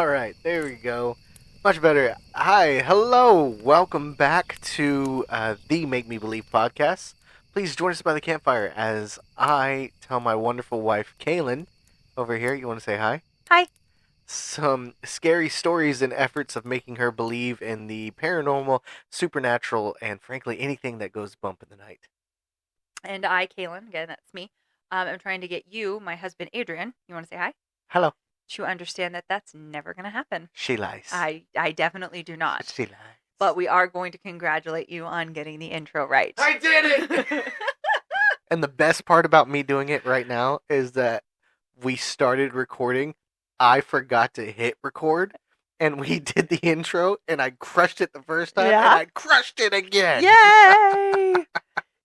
All right, there we go. Much better. Hi, hello, welcome back to the Make Me Believe podcast. Please join us by the campfire as I tell my wonderful wife, Kaylyn, over here. You want to say hi? Hi. Some scary stories and efforts of making her believe in the paranormal, supernatural, and frankly anything that goes bump in the night. And I, Kaylyn, again, that's me. I'm trying to get you, my husband, Adrian. You want to say hi? Hello. To understand that that's never going to happen. She lies. I definitely do not. She lies. But we are going to congratulate you on getting the intro right. I did it! And the best part about me doing it right now is that we started recording. I forgot to hit record, and we did the intro, and I crushed it the first time, and I crushed it again. Yay!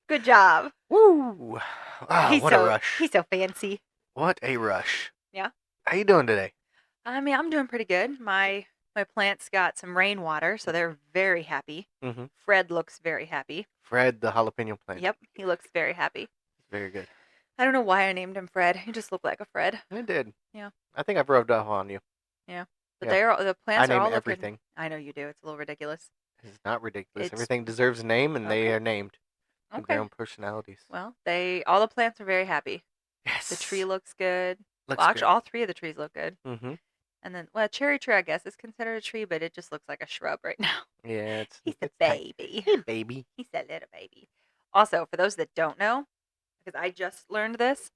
Good job. Woo! Oh, what a rush. He's so fancy. What a rush. Yeah. How you doing today? I mean, I'm doing pretty good. My plants got some rainwater, so they're very happy. Mm-hmm. Fred looks very happy. Fred, the jalapeno plant. Yep, he looks very happy. Very good. I don't know why I named him Fred. He just looked like a Fred. I did. Yeah. I think I've rubbed off on you. Yeah. But Yeah. the plants I are name all looking. everything. I know you do. It's a little ridiculous. It's not ridiculous. It's- Everything deserves a name, and they Okay. are named with Okay. their own personalities. Well, all the plants are very happy. Yes. The tree looks good. Looks Well, actually, good. all three of the trees look good. Mm-hmm. And then, well, cherry tree, I guess, is considered a tree, but it just looks like a shrub right now. Yeah, He's a it's tiny. baby. Hey, baby. He's a little baby. Also, for those that don't know, because I just learned this,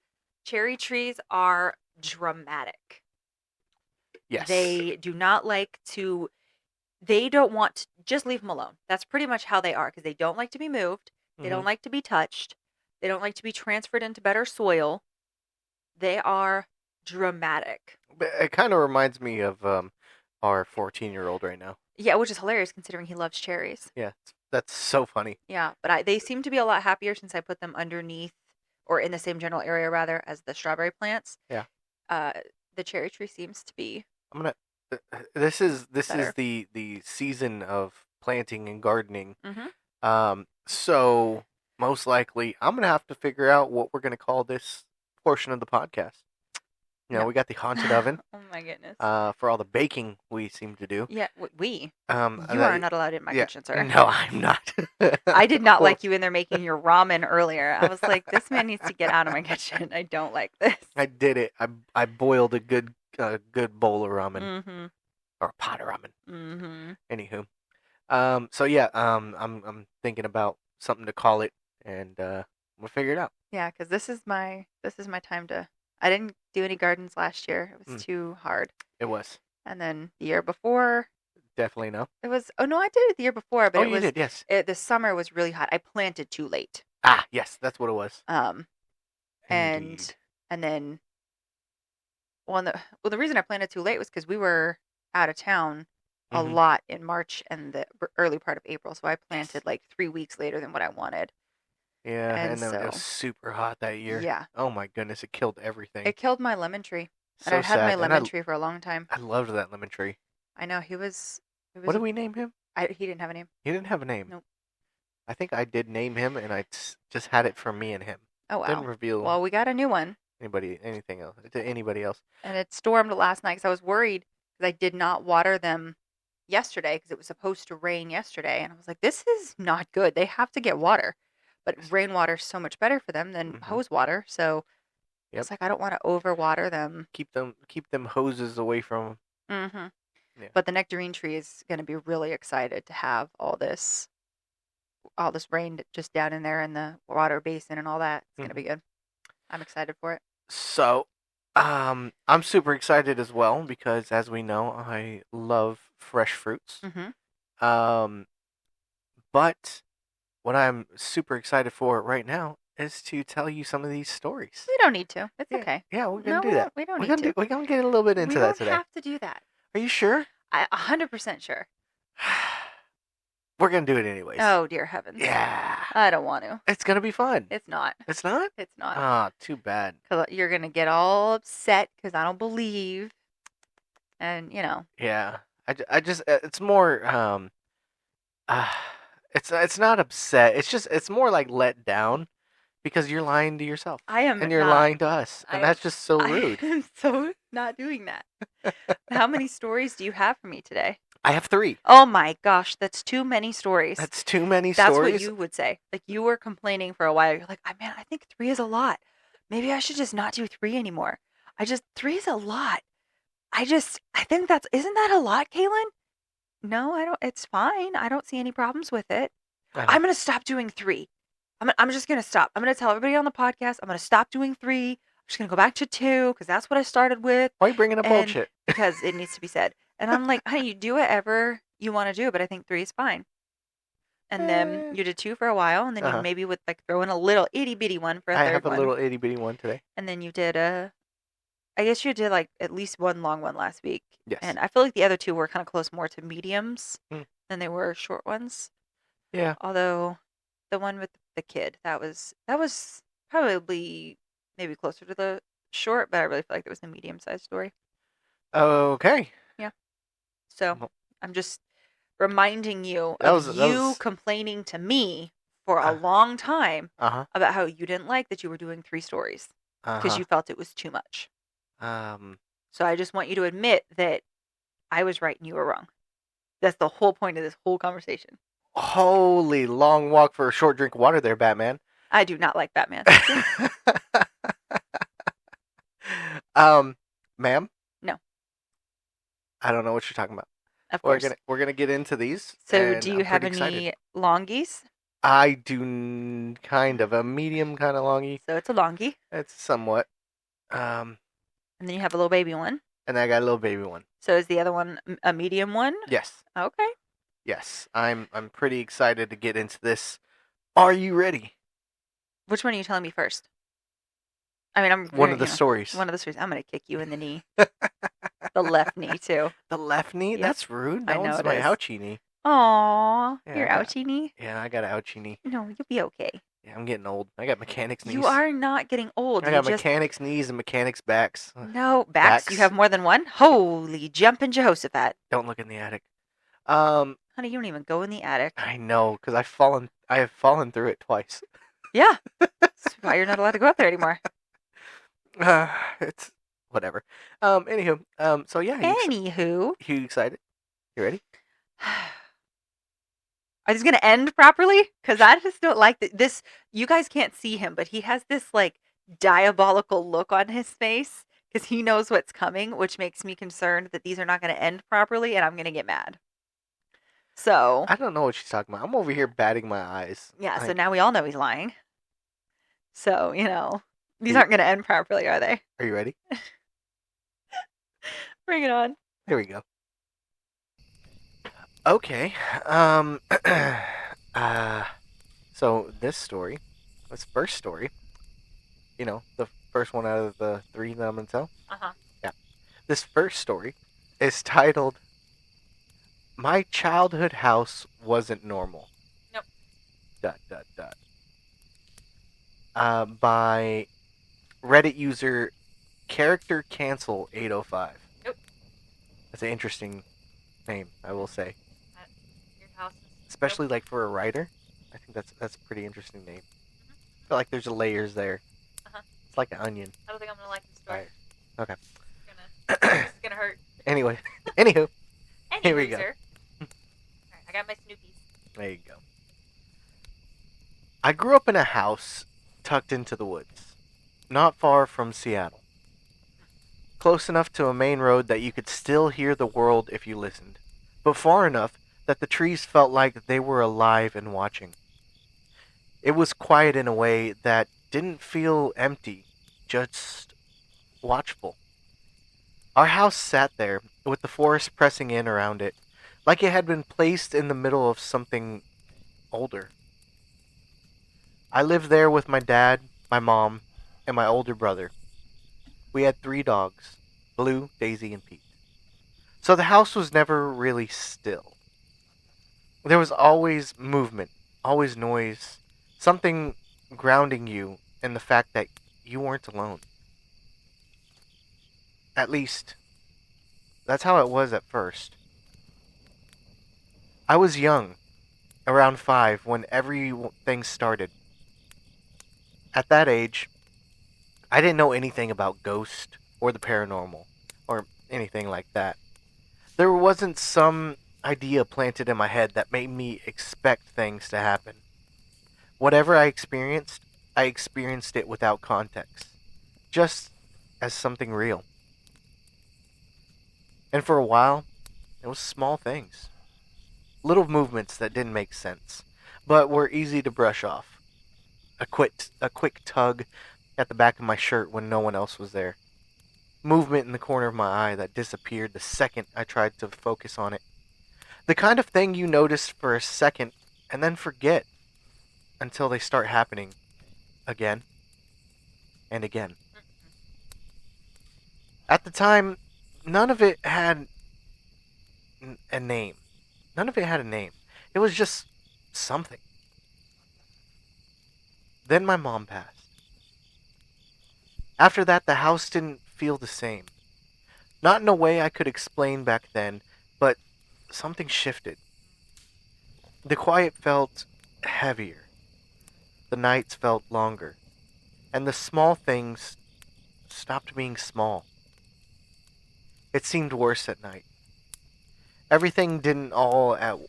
cherry trees are dramatic. Yes. They do not like to. They don't want to just leave them alone. That's pretty much how they are because they don't like to be moved. They Mhm. don't like to be touched. They don't like to be transferred into better soil. They are dramatic. But it kind of reminds me of our 14-year-old right now. Yeah, which is hilarious considering he loves cherries. Yeah, that's so funny. Yeah, but they seem to be a lot happier since I put them underneath or in the same general area rather as the strawberry plants. Yeah. The cherry tree seems to be I'm gonna. This is better. the season of planting and gardening. Mhm. So most likely I'm gonna have to figure out what we're gonna call this portion of the podcast. You know, No. we got the haunted oven. Oh my goodness. For all the baking we seem to do. Yeah, we. You You are not allowed in my kitchen, sir. No, I'm not. I did not Well, like you in there making your ramen earlier. I was like, this man needs to get out of my kitchen. I don't like this. I did it. I boiled a good bowl of ramen Mm-hmm. or a pot of ramen. Mm-hmm. Anywho, so yeah, I'm thinking about something to call it, and we'll figure it out. Yeah, because this is my time to. I didn't do any gardens last year. It was too hard. It was And then the year before, definitely no. it was. Oh no, I did it the year before, but Oh, it you was. did, yes. The summer was really hot. I planted too late. Ah, yes, that's what it was. And Indeed. and then, the reason I planted too late was because we were out of town a Mhm. lot in March and the early part of April, so I planted like 3 weeks later than what I wanted. Yeah, and and then it was so- super hot that year. Yeah, Oh my goodness, it killed everything. it killed my lemon tree, and So I'd had my sad. And lemon tree for a long time. I loved that lemon tree. I know he was. It was. What did we name him? He didn't have a name. He didn't have a name. Nope. I think I did name him, and I just had it for me and him. Oh Didn't wow. reveal Well, we got a new one, anything else to anybody else. and it stormed last night because I was worried because I did not water them yesterday because it was supposed to rain yesterday, and I was like, this is not good. They have to get water, but rainwater is so much better for them than Mhm. hose water. So Yep. it's like I don't want to overwater them. Keep them hoses away from. Mm-hmm. Yeah. But the nectarine tree is going to be really excited to have all this rain just down in there in the water basin and all that. It's going to be good. I'm excited for it. So, I'm super excited as well because, as we know, I love fresh fruits. Mm-hmm. But what I'm super excited for right now is to tell you some of these stories. We don't need to. It's Yeah. okay. Yeah, we're gonna No, do that. we don't We're need gonna to. we're gonna get a little bit into we that don't today. have to do that. Are you sure? 100% sure. We're gonna do it anyways. Oh, dear heavens. Yeah. I don't want to. It's gonna be fun. It's not. It's not? It's not. Ah, too bad. 'Cause you're going to get all upset because I don't believe. And, Yeah. I just it's more it's not upset. It's more like let down Because you're lying to yourself. I am And you're not. lying to us. And that's just so I rude. am so not doing that. How many stories do you have for me today? I have 3. Oh my gosh, that's too many stories. That's too many That's stories. what you would say. Like, you were complaining for a while. You're like, man, I think 3 is a lot. Maybe I should just not do 3 anymore. 3 is a lot. I think isn't that a lot, Kaylyn? No, I don't. It's fine. I don't see any problems with it. I'm going to stop doing 3. I'm just going to stop. I'm going to tell everybody on the podcast, I'm going to stop doing 3. I'm just going to go back to 2 because that's what I started with. Why are you bringing up bullshit? Because it needs to be said. And I'm like, honey, you do whatever you want to do, but I think 3 is fine. And then you did 2 for a while, and then you maybe would like throw in a little itty bitty one for a third one. I have a little itty bitty one today. And then you did I guess you did like at least one long one last week. Yes. And I feel like the other 2 were kind of close more to mediums than they were short ones. Yeah. Although the one with the kid, that was probably maybe closer to the short, but I really feel like it was a medium-sized story. Okay. Yeah. So I'm just reminding you of complaining to me for a long time about how you didn't like that you were doing 3 stories because you felt it was too much. So I just want you to admit that I was right and you were wrong. That's the whole point of this whole conversation. Holy long walk for a short drink of water there, Batman. I do not like Batman. Ma'am? No. I don't know what you're talking about. Of course. We're gonna get into these. So do you have any longies? I do kind of. A medium kind of longie. So it's a longie. It's somewhat. And then you have a little baby one. And I got a little baby one. So is the other one a medium one? Yes. Okay. Yes. I'm pretty excited to get into this. Are you ready? Which one are you telling me first? I mean, one of the stories. One of the stories. I'm going to kick you in the knee. The left knee, too. The left knee? Yep. That's rude. That one's my ouchie knee. Aww. Your ouchie knee? Yeah, I got an ouchie knee. No, you'll be okay. Yeah, I'm getting old. I got mechanics knees. You are not getting old. I got mechanics knees and mechanics backs. No, backs? You have more than one? Holy jumping Jehoshaphat. Don't look in the attic. Honey, you don't even go in the attic. I know, because I have fallen through it twice. Yeah. That's why you're not allowed to go up there anymore. It's whatever. Anywho, so yeah. Anywho. You excited? You ready? Are these going to end properly? Because I just don't like this. You guys can't see him, but he has this like diabolical look on his face because he knows what's coming, which makes me concerned that these are not going to end properly and I'm going to get mad. So. I don't know what she's talking about. I'm over here batting my eyes. Yeah, so now we all know he's lying. So, these aren't going to end properly, are they? Are you ready? Bring it on. Here we go. Okay. So this first story, the first one out of the 3 that I'm going to tell. Yeah. This first story is titled, My Childhood House Wasn't Normal. Nope. ... By Reddit user Character Cancel 805. Nope. That's an interesting name, I will say. Your house is... Especially like for a writer. I think that's a pretty interesting name. I feel like there's layers there. It's like an onion. I don't think I'm gonna like this story. Right. Okay. It's gonna hurt. Anyway, here we go. Alright, I got my Snoopies. There you go. I grew up in a house tucked into the woods, not far from Seattle. Close enough to a main road that you could still hear the world if you listened, but far enough that the trees felt like they were alive and watching. It was quiet in a way that didn't feel empty, just watchful. Our house sat there, with the forest pressing in around it, like it had been placed in the middle of something older. I lived there with my dad, my mom, and my older brother. We had 3 dogs, Blue, Daisy, and Pete. So the house was never really still. There was always movement, always noise, something grounding you in the fact that you weren't alone. At least, that's how it was at first. I was young, around 5, when everything started. At that age, I didn't know anything about ghosts or the paranormal or anything like that. There wasn't some idea planted in my head that made me expect things to happen. Whatever I experienced it without context, just as something real. And for a while, it was small things, little movements that didn't make sense, but were easy to brush off. A quick tug at the back of my shirt when no one else was there. Movement in the corner of my eye that disappeared the second I tried to focus on it. The kind of thing you notice for a second and then forget until they start happening again and again. At the time, none of it had a name. None of it had a name. It was just something. Then my mom passed. After that, the house didn't feel the same. Not in a way I could explain back then, but something shifted. The quiet felt heavier. The nights felt longer. And the small things stopped being small. It seemed worse at night. Everything didn't all at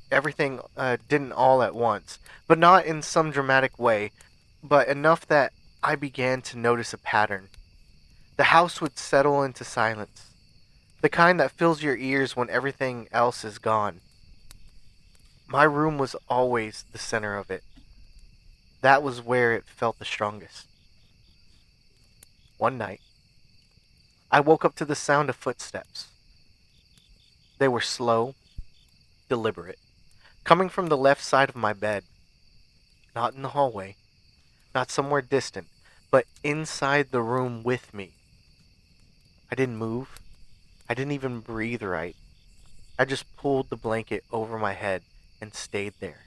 everything didn't all at once, but not in some dramatic way, but enough that I began to notice a pattern. The house would settle into silence, the kind that fills your ears when everything else is gone. My room was always the center of it. That was where it felt the strongest. One night, I woke up to the sound of footsteps. They were slow, deliberate, coming from the left side of my bed, not in the hallway, not somewhere distant, but inside the room with me. I didn't move. I didn't even breathe right. I just pulled the blanket over my head and stayed there,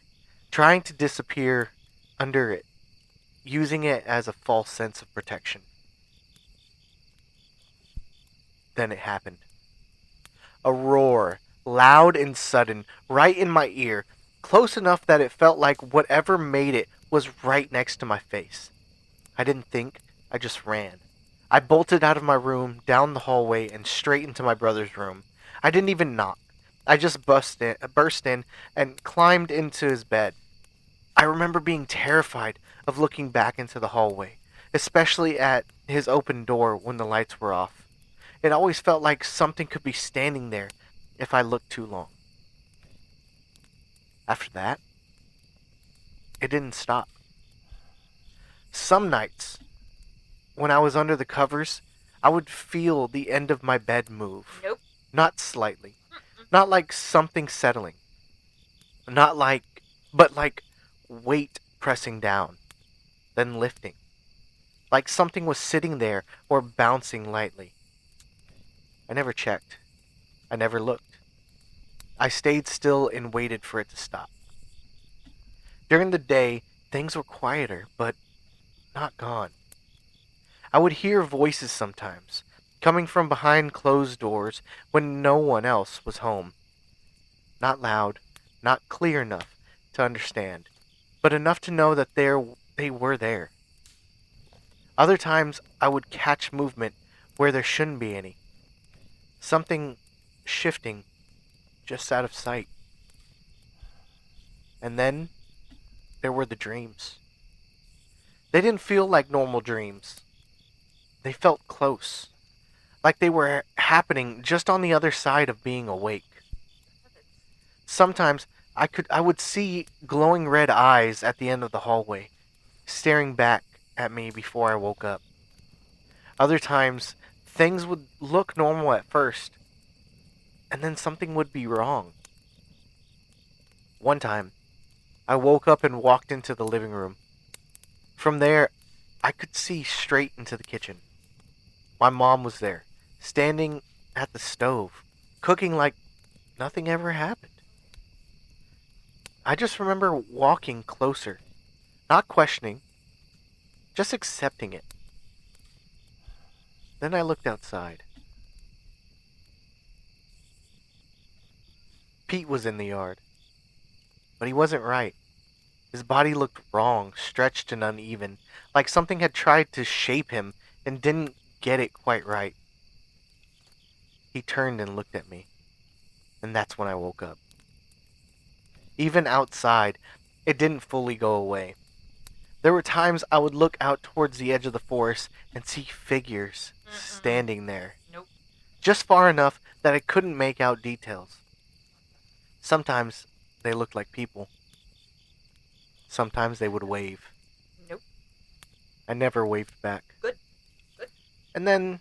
trying to disappear under it, using it as a false sense of protection. Then it happened. A roar, loud and sudden, right in my ear, close enough that it felt like whatever made it was right next to my face. I didn't think, I just ran. I bolted out of my room, down the hallway, and straight into my brother's room. I didn't even knock. I just burst in and climbed into his bed. I remember being terrified of looking back into the hallway, especially at his open door when the lights were off. It always felt like something could be standing there if I looked too long. After that, it didn't stop. Some nights, when I was under the covers, I would feel the end of my bed move. Nope. Not slightly. Not like something settling. Not like, but like weight pressing down, then lifting. Like something was sitting there or bouncing lightly. I never checked. I never looked. I stayed still and waited for it to stop. During the day, things were quieter, but not gone. I would hear voices sometimes, coming from behind closed doors when no one else was home. Not loud, not clear enough to understand, but enough to know that they were there. Other times, I would catch movement where there shouldn't be any. Something shifting just out of sight. And then there were the dreams. They didn't feel like normal dreams. They felt close, like they were happening just on the other side of being awake. Sometimes I would see glowing red eyes at the end of the hallway, staring back at me before I woke up. Other times, things would look normal at first, and then something would be wrong. One time, I woke up and walked into the living room. From there, I could see straight into the kitchen. My mom was there, standing at the stove, cooking like nothing ever happened. I just remember walking closer, not questioning, just accepting it. Then I looked outside. Pete was in the yard, but he wasn't right. His body looked wrong, stretched and uneven, like something had tried to shape him and didn't get it quite right. He turned and looked at me, and that's when I woke up. Even outside, it didn't fully go away. There were times I would look out towards the edge of the forest and see figures standing there, Nope. just far enough that I couldn't make out details. Sometimes they looked like people. Sometimes they would wave. Nope. I never waved back. Good. Good. And then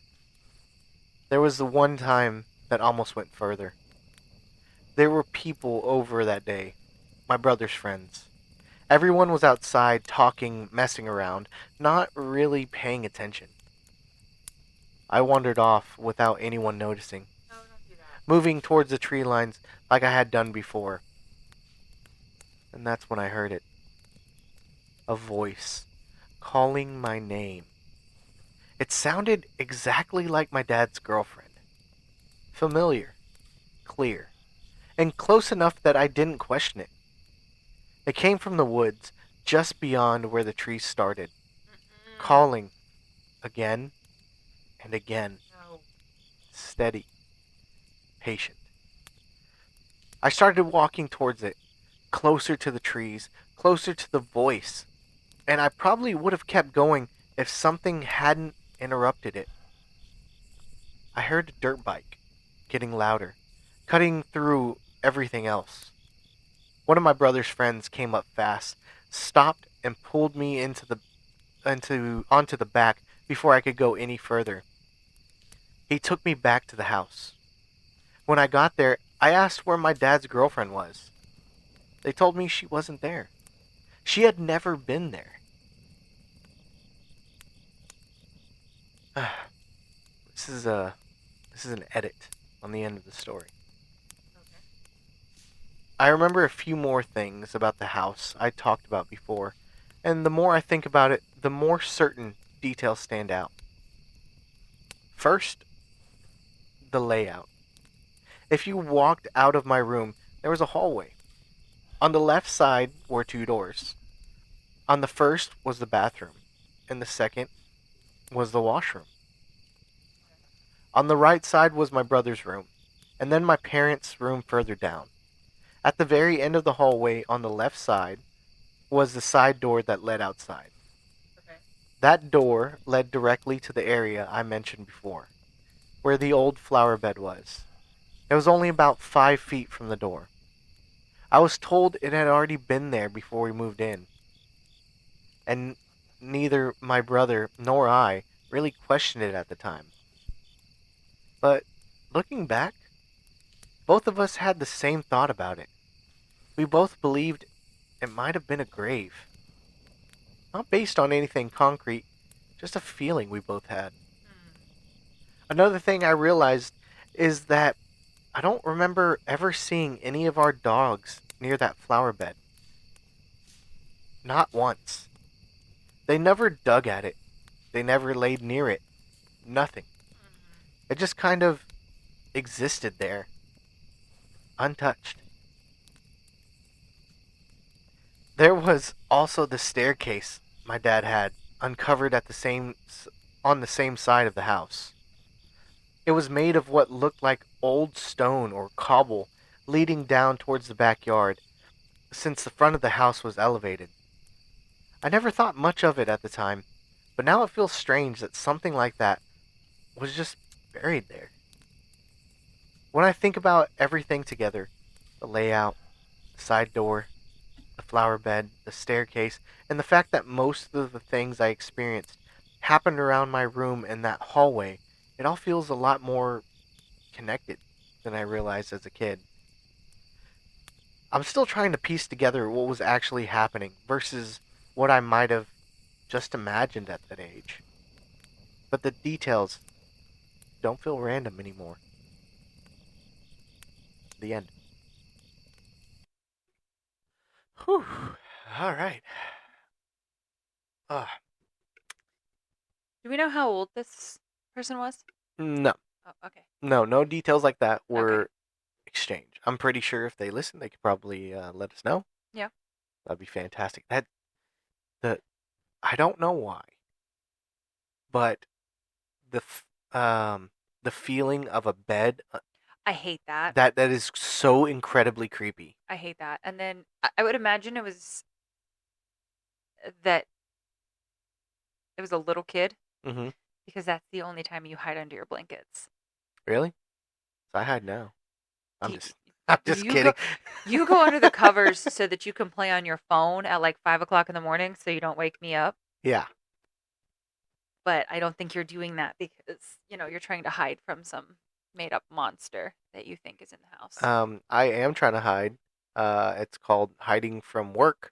there was the one time that almost went further. There were people over that day, my brother's friends. Everyone was outside talking, messing around, not really paying attention. I wandered off without anyone noticing, No, don't do that. moving towards the tree lines like I had done before. And that's when I heard it. A voice calling my name. It sounded exactly like my dad's girlfriend. Familiar, clear, and close enough that I didn't question it. It came from the woods just beyond where the trees started, calling again and again, No. steady, patient. I started walking towards it, closer to the trees, closer to the voice, and I probably would have kept going if something hadn't interrupted it. I heard a dirt bike getting louder, cutting through everything else. One of my brother's friends came up fast, stopped and pulled me onto the back before I could go any further. He took me back to the house. When I got there, I asked where my dad's girlfriend was. They told me she wasn't there. She had never been there. This is an edit on the end of the story. Okay. I remember a few more things about the house I talked about before, and the more I think about it, the more certain details stand out. First, the layout. If you walked out of my room, there was a hallway. On the left side were two doors. On the first was the bathroom, and the second was the washroom. On the right side was my brother's room, and then my parents' room further down. At the very end of the hallway on the left side was the side door that led outside. Okay. That door led directly to the area I mentioned before, where the old flower bed was. It was only about 5 feet from the door. I was told it had already been there before we moved in, and neither my brother nor I really questioned it at the time. But looking back, both of us had the same thought about it. We both believed it might have been a grave. Not based on anything concrete, just a feeling we both had. Another thing I realized is that I don't remember ever seeing any of our dogs near that flower bed. Not once. They never dug at it. They never laid near it. Nothing. It just kind of existed there, untouched. There was also the staircase my dad had uncovered on the same side of the house. It was made of what looked like old stone or cobble leading down towards the backyard, since the front of the house was elevated. I never thought much of it at the time, but now it feels strange that something like that was just buried there. When I think about everything together, the layout, the side door, the flower bed, the staircase, and the fact that most of the things I experienced happened around my room and that hallway, it all feels a lot more connected than I realized as a kid. I'm still trying to piece together what was actually happening versus what I might have just imagined at that age. But the details don't feel random anymore. The end. Whew. All right. Ah, Do we know how old this person was? no, Oh, okay. no details like that were Okay. exchanged. I'm pretty sure if they listen, they could probably let us know. Yeah. That'd be fantastic. The I don't know why, but the the feeling of a bed I hate that. that is so incredibly creepy. I hate that. And then I would imagine that it was a little kid Mm-hmm. because that's the only time you hide under your blankets. Really? So I hide now. I'm Do just I'm just you kidding. go you go under the covers so that you can play on your phone at like 5 o'clock in the morning so you don't wake me up. Yeah. But I don't think you're doing that because, you're trying to hide from some made up monster that you think is in the house. I am trying to hide. It's called hiding from work,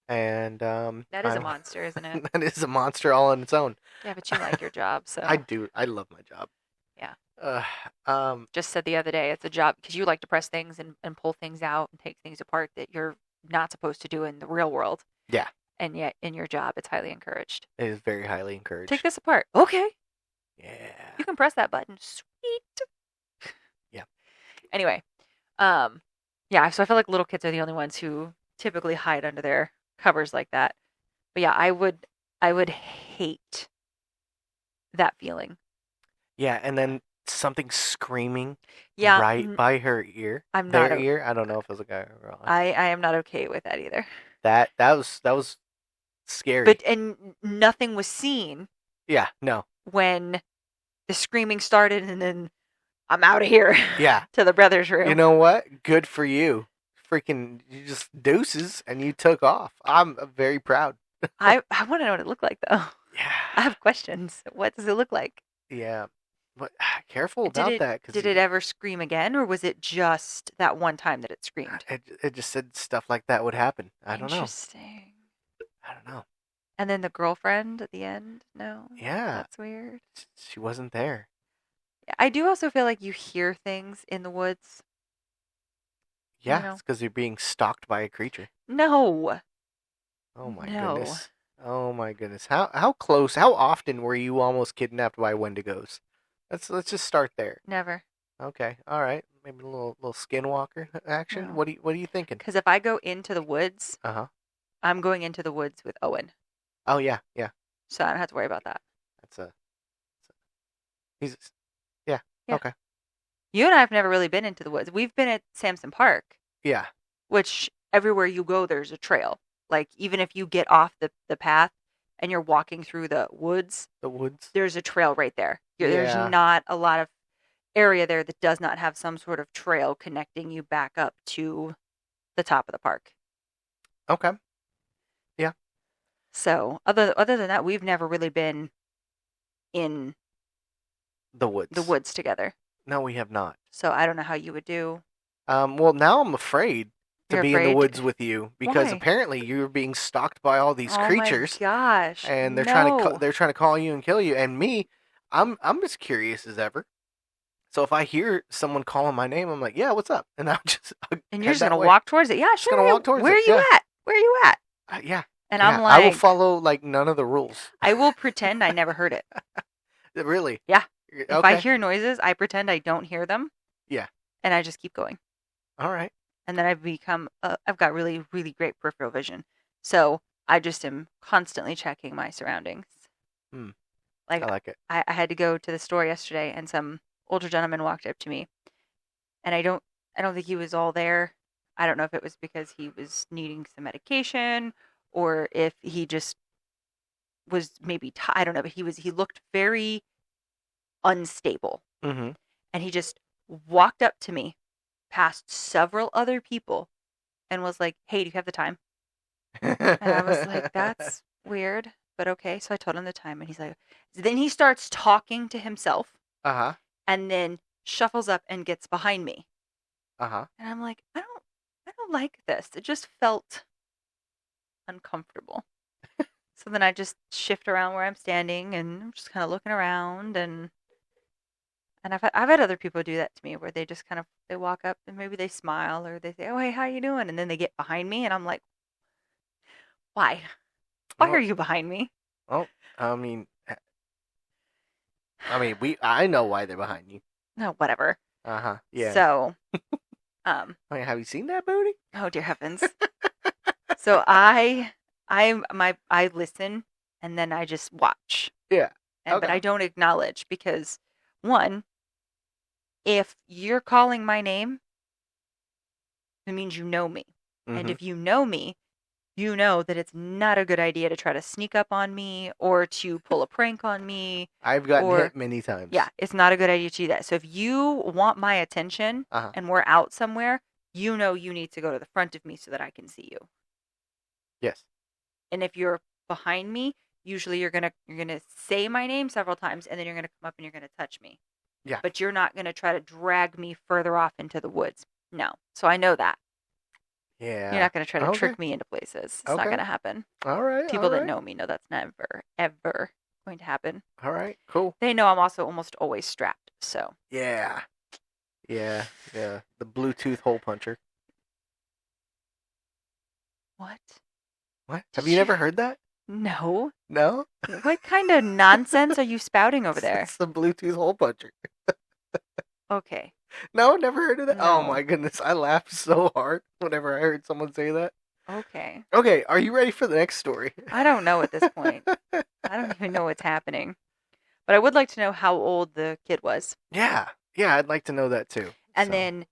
and That is a monster, isn't it? that is a monster all on its own. Yeah, but you like your job, so. I do. I love my job. Yeah. Just Just said the other day, it's a job because you like to press things and pull things out and take things apart that you're not supposed to do in the real world. Yeah. And yet in your job, it's highly encouraged. It is very highly encouraged. Take this apart. Okay. Yeah. You can press that button. Sweet. Yeah. Anyway, yeah, so I feel like little kids are the only ones who typically hide under their covers like that. But yeah, I would hate that feeling. Yeah, and then something screaming Yeah, right by her ear. I'm Their not ear. I don't know if it was a guy or a girl. I am not okay with that either. That was scary. But and nothing was seen yeah, no. when the screaming started and then I'm out of here. Yeah. To the brother's room. You know what? Good for you. Freaking, you just deuces and you took off. I'm very proud. I want to know what it looked like though. I Yeah. have questions. What does it look like? Yeah. But careful about that. Did it ever scream again, or was it just that one time that it screamed? It just said stuff like that would happen. I don't know. Interesting. I don't know. And then the girlfriend at the end? No. Yeah. That's weird. She wasn't there. Yeah, I do also feel like you hear things in the woods. Yeah, You know? it's because you're being stalked by a creature. No. Oh my No. goodness. Oh my goodness. How close? How often were you almost kidnapped by Wendigos? Let's just start there. Never. Okay. All right. Maybe a little skinwalker action. No. What are you thinking? Because if I go into the woods, Uh-huh. I'm going into the woods with Owen. Oh yeah, yeah. So I don't have to worry about that. He's yeah. Yeah. Okay. You and I have never really been into the woods. We've been at Samson Park, Yeah. which everywhere you go, there's a trail. Like, even if you get off the path and you're walking through the woods, The woods. there's a trail right there. Yeah. There's not a lot of area there that does not have some sort of trail connecting you back up to the top of the park. Okay. So other than that, we've never really been in The woods. the woods together. No, we have not. So I don't know how you would do. Well, now I'm afraid to You're be in the afraid? woods with you because Why? apparently you're being stalked by all these Oh creatures, my gosh! and they're no. trying to call you and kill you. And me, I'm as curious as ever. So if I hear someone calling my name, I'm like, yeah, what's up? And I'll And you're head just that gonna way. walk towards it. Yeah, sure. gonna walk towards Where it, are you yeah. at? Where are you at? Yeah. And yeah, I'm like, I will follow like none of the rules. I will pretend I never heard it. Really? Yeah. Okay. If I hear noises, I pretend I don't hear them. Yeah. And I just keep going. All right. And then I've got really, really great peripheral vision. So I just am constantly checking my surroundings. Like, I like it. I had to go to the store yesterday and some older gentleman walked up to me. And I don't think he was all there. I don't know if it was because he was needing some medication or if he just was maybe I don't know, but he looked very unstable. Mm-hmm. And he just walked up to me past several other people and was like, "Hey, do you have the time?" And I was like, "That's weird, but okay." So I told him the time and he's like, then he starts talking to himself Uh-huh. and then shuffles up and gets behind me. Uh-huh. And I'm like, I don't like this. It just felt uncomfortable. So then I just shift around where I'm standing and I'm just kind of looking around and I've had other people do that to me where they just kind of they walk up and maybe they smile or they say, "Oh, hey, how you doing?" And then they get behind me and I'm like, "Why? Why Well- are you behind me?" Well, I mean, I know why they're behind you. No, whatever. Uh-huh. Yeah. So, Wait, have you seen that booty? oh dear heavens. So I listen and then I just watch. Yeah. But I don't acknowledge because, one, if you're calling my name, it means you know me. And Mhm. if you know me, you know that it's not a good idea to try to sneak up on me or to pull a prank on me. I've gotten hit many times. Yeah, it's not a good idea to do that. So if you want my attention and we're out somewhere, you know you need to go to the front of me so that I can see you. Yes. And if you're behind me, usually you're gonna say my name several times and then you're gonna come up and you're gonna touch me. Yeah. But you're not gonna try to drag me further off into the woods. No. So I know that. Yeah. You're not gonna try to trick me into places. It's not gonna happen. All right. People that know me know that's never, ever going to happen. All right. Cool. They know I'm also almost always strapped. So. Yeah. Yeah. Yeah. The Bluetooth hole puncher. What? What? Have you never heard that? No. No? What kind of nonsense are you spouting over there? It's the Bluetooth hole puncher. Okay. No, never heard of that? No. Oh my goodness. I laughed so hard whenever I heard someone say that. Okay. Okay, are you ready for the next story? I don't know at this point. I don't even know what's happening. But I would like to know how old the kid was. Yeah. Yeah, I'd like to know that too. And then,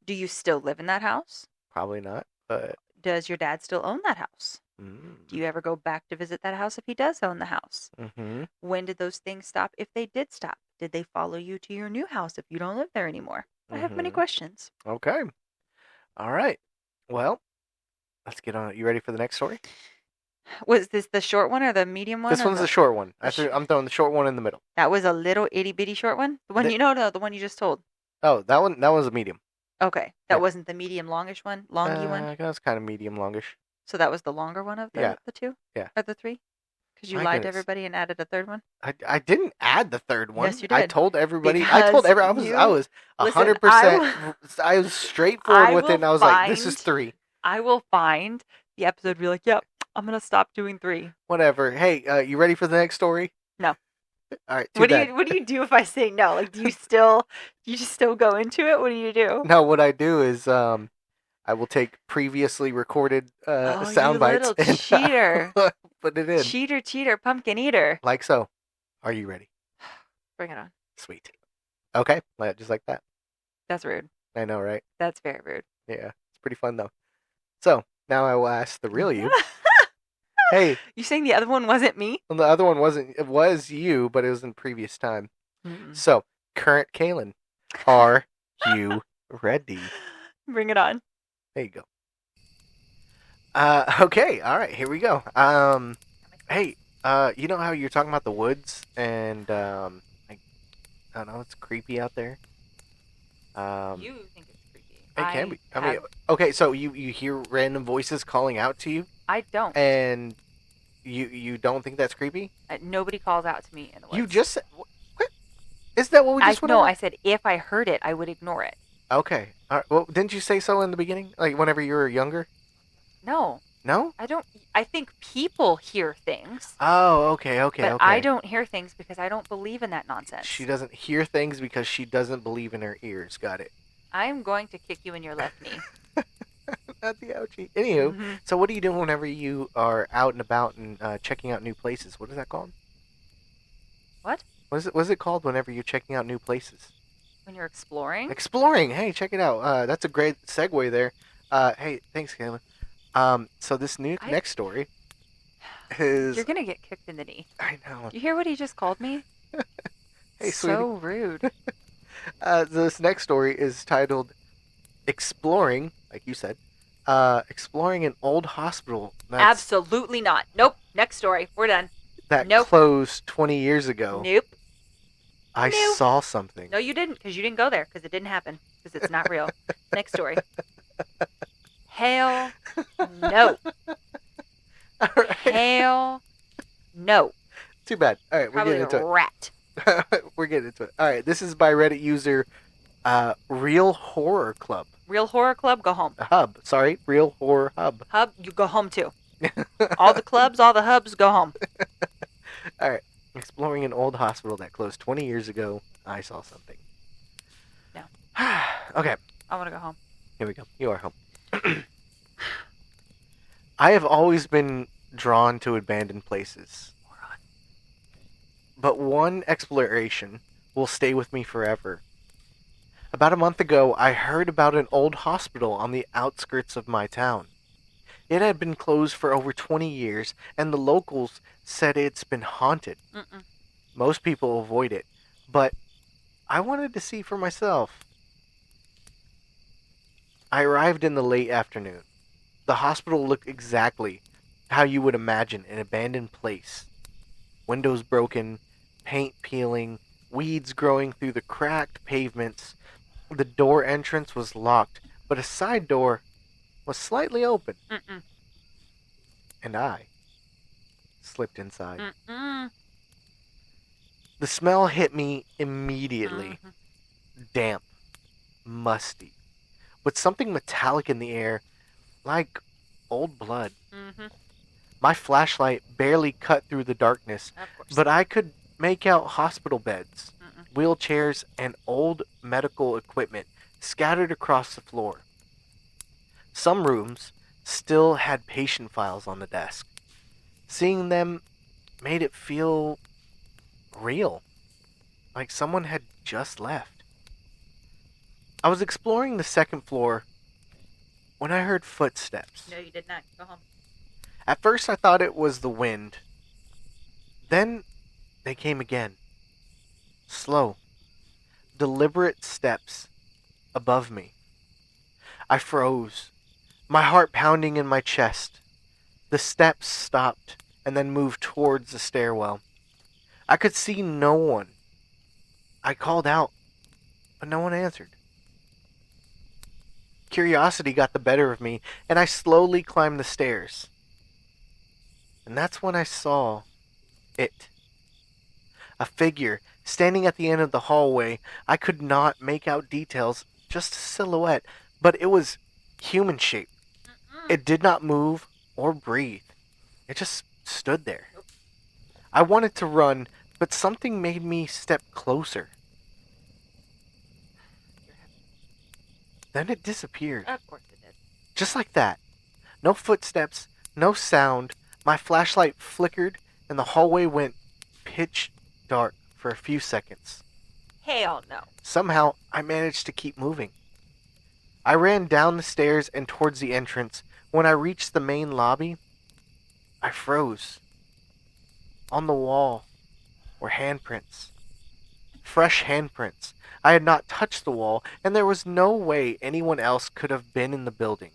do you still live in that house? Probably not, but... Does your dad still own that house? Do you ever go back to visit that house if he does own the house? Mm-hmm. When did those things stop if they did stop? Did they follow you to your new house if you don't live there anymore? I have many questions. Okay. All right. Well, let's get on it. You ready for the next story? Was this the short one or the medium one? This one's the short one. I'm throwing the short one in the middle. That was a little itty bitty short one? The one the one you just told. Oh, that was a medium. Okay. That wasn't the medium longish one? Longy one? That was kind of medium longish. So that was the longer one of the two? Yeah. Or the three? Because you lied to everybody and added a third one? I didn't add the third one. Yes, you did. I told everybody. I was 100%. I was straightforward with it, and I was like, "This is 3." I will find the episode. Be like, "Yep, I'm gonna stop doing 3." Whatever. Hey, you ready for the next story? No. All right. What do you do if I say no? Like, do you just still go into it? What do you do? No, what I do is I will take previously recorded sound bites and cheater. Put it in. Cheater, pumpkin eater. Like so. Are you ready? Bring it on. Sweet. Okay, just like that. That's rude. I know, right? That's very rude. Yeah, it's pretty fun though. So now I will ask the real you. Hey, you saying the other one wasn't me? Well, the other one wasn't. It was you, but it was in previous time. Mm-mm. So, current Kaylyn, are you ready? Bring it on. There you go. Okay, all right, here we go. Hey, you know how you're talking about the woods and I don't know, it's creepy out there. You think it's creepy? It can be. I mean, okay, so you hear random voices calling out to you? I don't. And you don't think that's creepy? Nobody calls out to me in the woods. You just said, what? Is that what we just went over? No, I said if I heard it, I would ignore it. Okay. All right. Well, didn't you say so in the beginning? Like whenever you were younger? No. No? I don't. I think people hear things. Oh, okay. But I don't hear things because I don't believe in that nonsense. She doesn't hear things because she doesn't believe in her ears. Got it. I'm going to kick you in your left knee. Not the ouchie. Anywho, so what are you doing whenever you are out and about and checking out new places? What is that called? What? What is it called whenever you're checking out new places? When you're exploring? Exploring. Hey, check it out. That's a great segue there. Hey, thanks, Kaylyn. So this next story is... You're going to get kicked in the knee. I know. You hear what he just called me? Hey, so rude. This next story is titled Exploring, like you said, exploring an old hospital. Absolutely not. Nope. Next story. We're done. That closed 20 years ago. Nope. I saw something. No, you didn't, because you didn't go there, because it didn't happen, because it's not real. Next story. Hell no. Right. Hell no. Too bad. All right, Probably we're getting into a rat. it. We're getting into it. All right, this is by Reddit user Real Horror Club. Real Horror Club, go home. Hub. Sorry, Real Horror Hub. Hub, you go home too. All the clubs, all the hubs, go home. All right. Exploring an old hospital that closed 20 years ago, I saw something. No. Okay. I want to go home. Here we go. You are home. I have always been drawn to abandoned places, but one exploration will stay with me forever. About a month ago, I heard about an old hospital on the outskirts of my town. It had been closed for over 20 years, and the locals said it's been haunted. Mm-mm. Most people avoid it, but I wanted to see for myself. I arrived in the late afternoon. The hospital looked exactly how you would imagine an abandoned place. Windows broken, paint peeling, weeds growing through the cracked pavements. The door entrance was locked, but a side door was slightly open, Mm-mm. and I slipped inside. Mm-mm. The smell hit me immediately. Mhm. Damp, musty, with something metallic in the air, like old blood. Mhm. My flashlight barely cut through the darkness, Of course. but I could make out hospital beds, Mm-mm. wheelchairs, and old medical equipment scattered across the floor. Some rooms still had patient files on the desk. Seeing them made it feel real, like someone had just left. I was exploring the second floor when I heard footsteps. No, you did not. Go home. At first, I thought it was the wind. Then they came again. Slow, deliberate steps above me. I froze, my heart pounding in my chest. The steps stopped and then moved towards the stairwell. I could see no one. I called out, but no one answered. Curiosity got the better of me, and I slowly climbed the stairs. And that's when I saw it. A figure standing at the end of the hallway. I could not make out details, just a silhouette, but it was human shaped. Mm-mm. It did not move or breathe. It just stood there. Nope. I wanted to run, but something made me step closer. Then it disappeared. Of course it did. Just like that. No footsteps, no sound. My flashlight flickered, and the hallway went pitch dark for a few seconds. Hell no. Somehow, I managed to keep moving. I ran down the stairs and towards the entrance. When I reached the main lobby, I froze. On the wall were handprints. Fresh handprints. I had not touched the wall, and there was no way anyone else could have been in the building.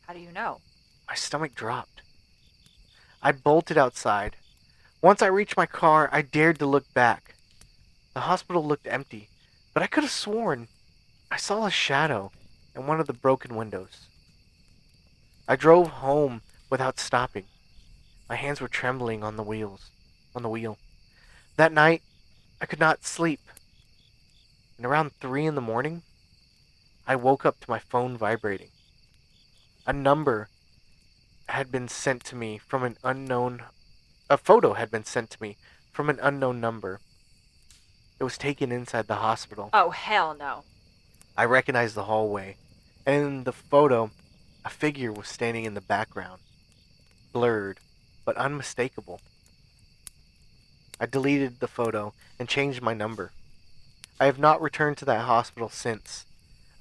How do you know? My stomach dropped. I bolted outside. Once I reached my car, I dared to look back. The hospital looked empty, but I could have sworn I saw a shadow in one of the broken windows. I drove home without stopping. My hands were trembling on the wheel. That night, I could not sleep. And around 3 in the morning, I woke up to my phone vibrating. A number had been sent to me from an unknown. A photo had been sent to me from an unknown number. It was taken inside the hospital. Oh, hell no. I recognized the hallway, and in the photo, a figure was standing in the background, blurred but unmistakable. I deleted the photo and changed my number. I have not returned to that hospital since.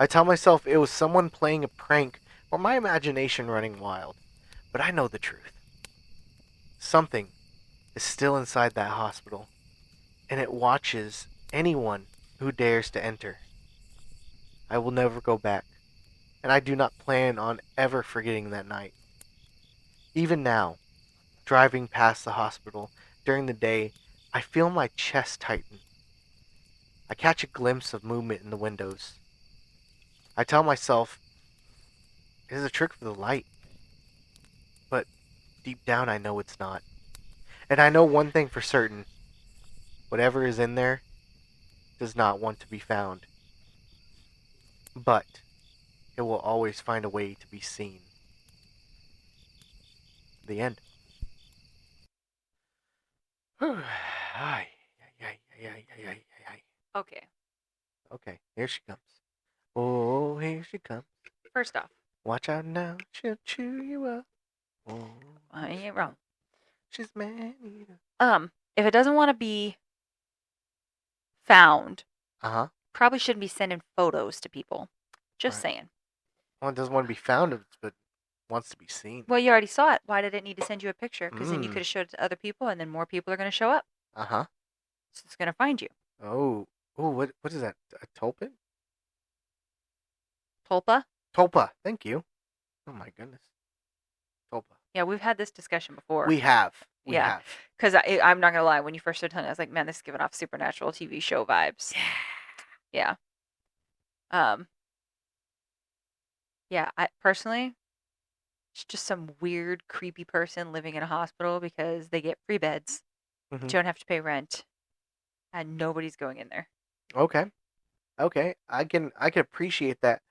I tell myself it was someone playing a prank or my imagination running wild, but I know the truth. Something is still inside that hospital, and it watches anyone who dares to enter. I will never go back, and I do not plan on ever forgetting that night. Even now, driving past the hospital during the day, I feel my chest tighten. I catch a glimpse of movement in the windows. I tell myself it is a trick for the light, but deep down I know it's not. And I know one thing for certain: whatever is in there does not want to be found. But it will always find a way to be seen. The end. Ay, ay, ay, ay, ay, ay, ay. Okay. Okay, here she comes. Oh, here she comes. First off, Watch out now, she'll chew you up. Oh, I ain't wrong. she's man-eater. If it doesn't want to be found, Uh-huh. probably shouldn't be sending photos to people. Just Right. saying. Well, it doesn't want to be found, but wants to be seen. Well, you already saw it. Why did it need to send you a picture? Because then you Mm. could have showed it to other people, and then more people are going to show up. Uh-huh. So it's going to find you. Oh. Oh, what is that? A tulpa? Tulpa? Tulpa. Thank you. Oh my goodness. Tulpa. Yeah, we've had this discussion before. We have. We Yeah. have. Because I'm not going to lie. When you first started telling me, I was like, man, this is giving off supernatural TV show vibes. Yeah. Yeah, I personally, it's just some weird, creepy person living in a hospital because they get free beds, Mhm. but you don't have to pay rent, and nobody's going in there. Okay. Okay. I can appreciate that.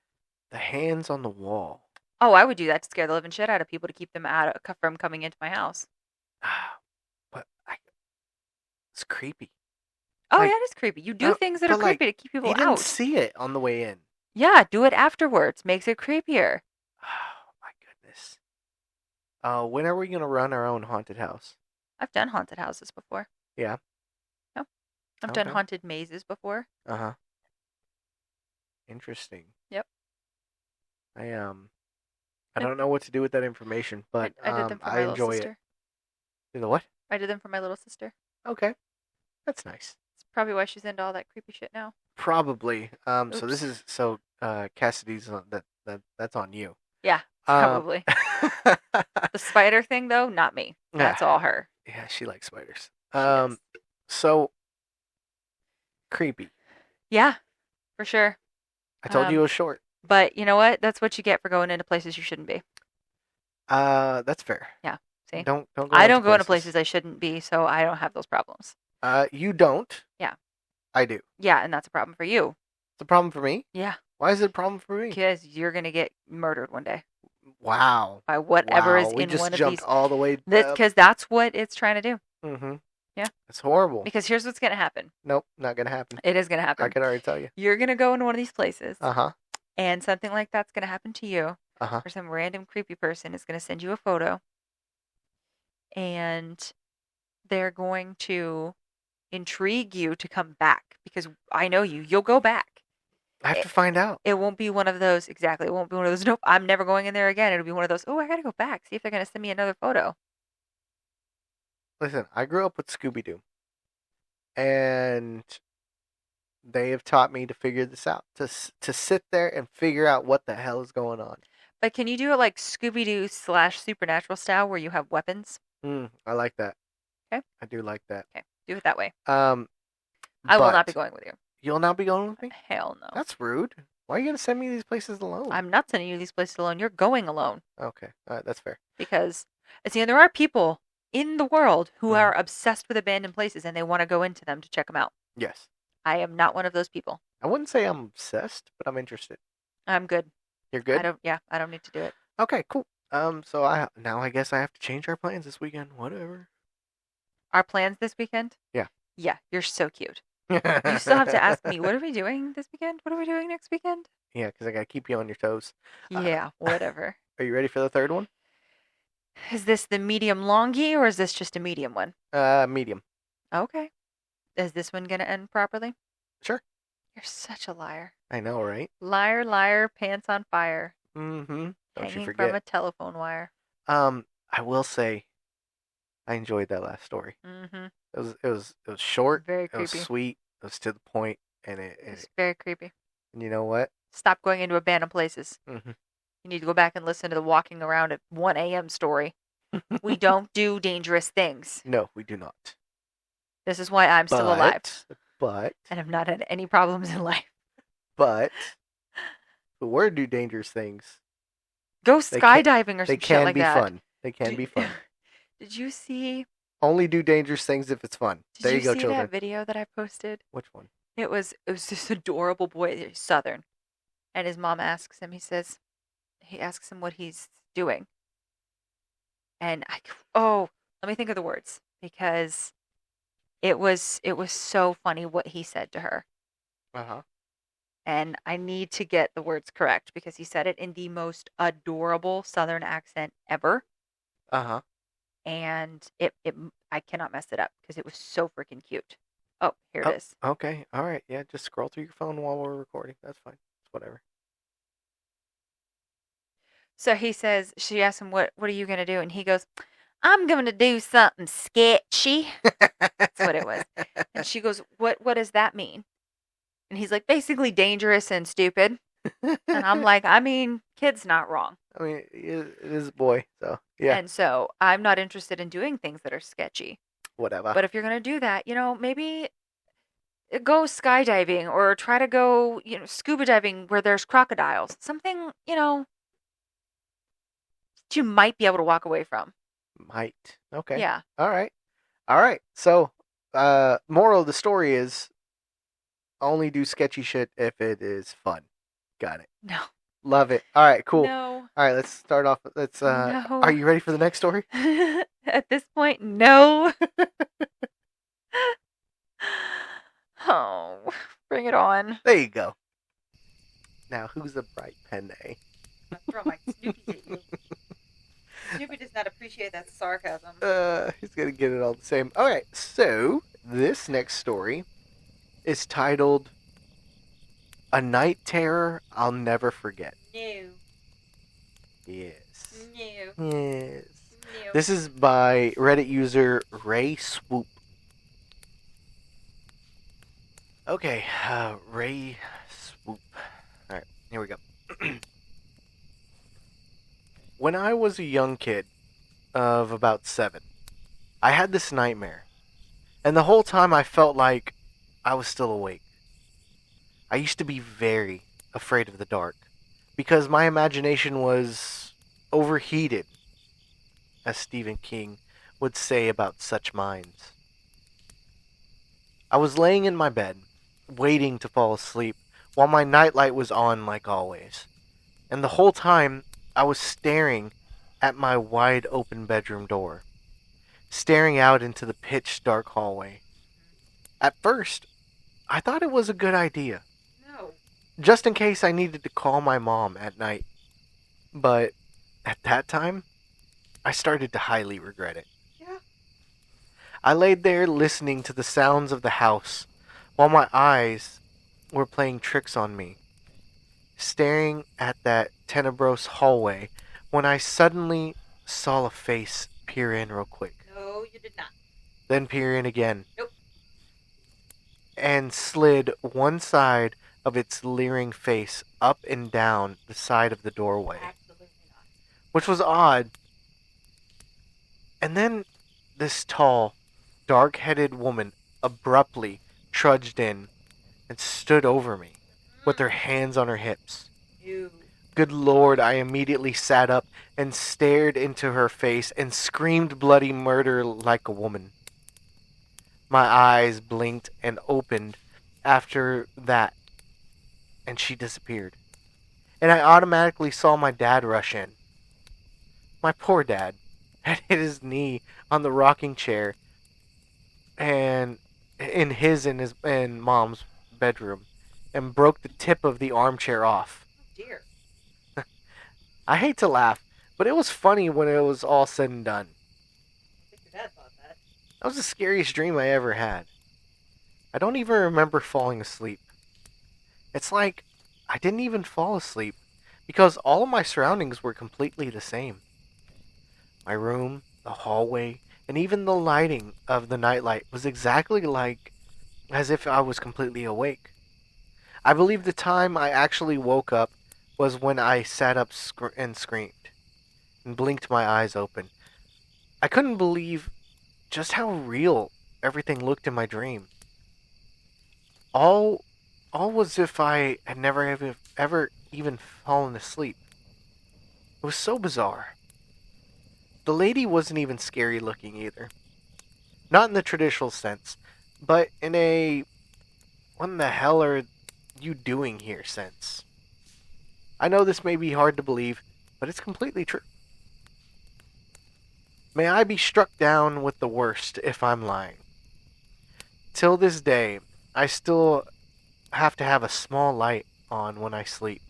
The hands on the wall. Oh, I would do that to scare the living shit out of people to keep them from coming into my house. But it's creepy. Oh, Like, yeah, it is creepy. You do things that are but, like, creepy to keep people He didn't out. see it on the way in. Yeah, do it afterwards. Makes it creepier. Oh my goodness. When are we gonna run our own haunted house? I've done haunted houses before. Yeah. Yep. I've done Okay. haunted mazes before. Uh-huh. Interesting. Yep. I don't know what to do with that information, but I did them for my I little enjoy sister. it. You know what? I did them for my little sister. Okay. That's nice. It's probably why she's into all that creepy shit now. Probably. So this Oops. is Cassidy's that's on you. Yeah, probably. The spider thing, though, not me. That's all her. Yeah, she likes spiders. She does. So creepy. Yeah, for sure. I told you it was short. But you know what? That's what you get for going into places you shouldn't be. That's fair. Yeah. See? Don't go. I don't go into places I shouldn't be, so I don't have those problems. You don't. Yeah. I do. Yeah, and that's a problem for you. It's a problem for me? Yeah. Why is it a problem for me? Because you're gonna get murdered one day Wow. by whatever is we in just one of jumped these. all the way. Because that's what it's trying to do. Mm-hmm. Yeah. It's horrible. Because here's what's gonna happen. Nope, not gonna happen. It is gonna happen. I can already tell you. You're gonna go into one of these places. Uh-huh. And something like that's gonna happen to you. Uh-huh. Or some random creepy person is gonna send you a photo. And they're going to intrigue you to come back because I know you'll go back. I have to find out. It won't be one of those, exactly. It won't be one of those, nope, I'm never going in there again. It'll be one of those, oh, I gotta go back, see if they're gonna send me another photo. Listen, I grew up with Scooby-Doo. And they have taught me to figure this out. To sit there and figure out what the hell is going on. But can you do it like Scooby-Doo / Supernatural style where you have weapons? I like that. Okay. I do like that. Okay, do it that way. I will not be going with you. You'll not be going with me? Hell no. That's rude. Why are you going to send me these places alone? I'm not sending you these places alone. You're going alone. Okay. All right, that's fair. Because, see, there are people in the world who are obsessed with abandoned places and they want to go into them to check them out. Yes. I am not one of those people. I wouldn't say I'm obsessed, but I'm interested. I'm good. You're good? I don't need to do it. Okay, cool. So I guess I have to change our plans this weekend. Whatever. Our plans this weekend? Yeah. Yeah, you're so cute. You still have to ask me, what are we doing this weekend? What are we doing next weekend? Yeah, because I got to keep you on your toes. Yeah, whatever. Are you ready for the third one? Is this the medium longy or is this just a medium one? Medium. Okay. Is this one going to end properly? Sure. You're such a liar. I know, right? Liar, liar, pants on fire. Mm-hmm. Don't Hanging you forget. from a telephone wire. I will say, I enjoyed that last story. Mm-hmm. It was short. Very creepy. It was sweet. It was to the point, and It's very creepy. And you know what? Stop going into abandoned places. Mm-hmm. You need to go back and listen to the walking around at 1 a.m. story. We don't do dangerous things. No, we do not. This is why I'm still alive. But and have not had any problems in life. But the word do dangerous things. Go skydiving or some shit like that. They can be fun. They can be fun. Did you see? Only do dangerous things if it's fun. There you go, Did you see that video that I posted? Which one? It was this adorable boy. He's Southern, and his mom asks him. He asks him what he's doing, and let me think of the words because it was so funny what he said to her. Uh-huh. And I need to get the words correct because he said it in the most adorable Southern accent ever. Uh-huh. and it I cannot mess it up because it was so freaking cute. Oh, here it Oh, is. okay. All right. Yeah, just scroll through your phone while we're recording. That's fine. It's whatever. So he says, she asks him, what are you going to do? And he goes, I'm going to do something sketchy. That's what it was. And she goes, what does that mean? And he's like, basically dangerous and stupid. And I'm like, I mean, kid's not wrong. I mean, it is a boy, so yeah, And so I'm not interested in doing things that are sketchy. whatever. But if you're going to do that, maybe go skydiving or try to go, scuba diving where there's crocodiles. Something, that you might be able to walk away from. Might. Okay. Yeah. All right. All right. So, moral of the story is only do sketchy shit if it is fun. Got it. No. Love it. All right, cool. No. All right, let's start off. Let's No. Are you ready for the next story? At this point, no. Oh, bring it on. There you go. Now, who's a bright pen, eh? I'm throwing my Snoopy at you. Snoopy does not appreciate that sarcasm. He's gonna get it all the same. All right, so this next story is titled "A Night Terror I'll Never Forget." No. Yes. No. Yes. No. This is by Reddit user Ray Swoop. Okay, Ray Swoop. Alright, here we go. When I was a young kid of about 7, I had this nightmare. And the whole time I felt like I was still awake. I used to be very afraid of the dark because my imagination was overheated, as Stephen King would say about such minds. I was laying in my bed, waiting to fall asleep, while my nightlight was on like always. And the whole time, I was staring at my wide open bedroom door, staring out into the pitch dark hallway. At first, I thought it was a good idea, No. just in case I needed to call my mom at night. But at that time, I started to highly regret it. Yeah. I laid there listening to the sounds of the house while my eyes were playing tricks on me, staring at that tenebrous hallway when I suddenly saw a face peer in real quick. No, you did not. Then peer in again. Nope. And slid one side of its leering face up and down the side of the doorway, Absolutely not. which was odd. And then this tall, dark-headed woman abruptly trudged in and stood over me with her hands on her hips. Ew. Good Lord, I immediately sat up and stared into her face and screamed bloody murder like a woman. My eyes blinked and opened after that, and she disappeared. And I automatically saw my dad rush in. My poor dad had hit his knee on the rocking chair and in his and mom's bedroom and broke the tip of the armchair off. Oh, dear. I hate to laugh, but it was funny when it was all said and done. I think your dad thought that. That was the scariest dream I ever had. I don't even remember falling asleep. It's like I didn't even fall asleep because all of my surroundings were completely the same. My room, the hallway, and even the lighting of the nightlight was exactly like as if I was completely awake. I believe the time I actually woke up was when I sat up and screamed and blinked my eyes open. I couldn't believe just how real everything looked in my dream. All was if I had never ever even fallen asleep. It was so bizarre. The lady wasn't even scary looking either. Not in the traditional sense, but in a what in the hell are you doing here sense. I know this may be hard to believe, but it's completely true. May I be struck down with the worst if I'm lying. Till this day, I still have to have a small light on when I sleep.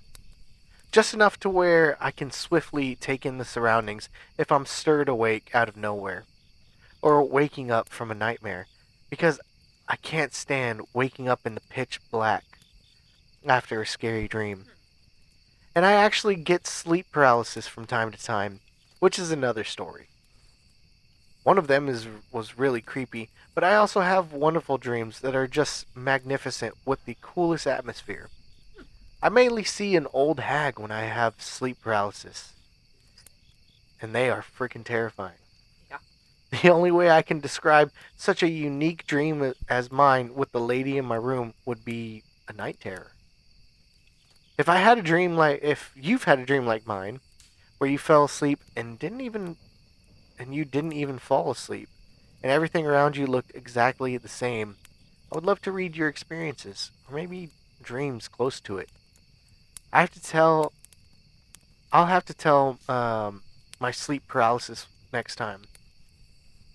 just enough to where I can swiftly take in the surroundings if I'm stirred awake out of nowhere, or waking up from a nightmare, because I can't stand waking up in the pitch black after a scary dream. And I actually get sleep paralysis from time to time, which is another story. One of them was really creepy, but I also have wonderful dreams that are just magnificent with the coolest atmosphere. I mainly see an old hag when I have sleep paralysis, and they are freaking terrifying. Yeah. The only way I can describe such a unique dream as mine with the lady in my room would be a night terror. If you've had a dream like mine, where you fell asleep and you didn't even fall asleep, and everything around you looked exactly the same, I would love to read your experiences, or maybe dreams close to it. I have to tell. I'll have to tell my sleep paralysis next time.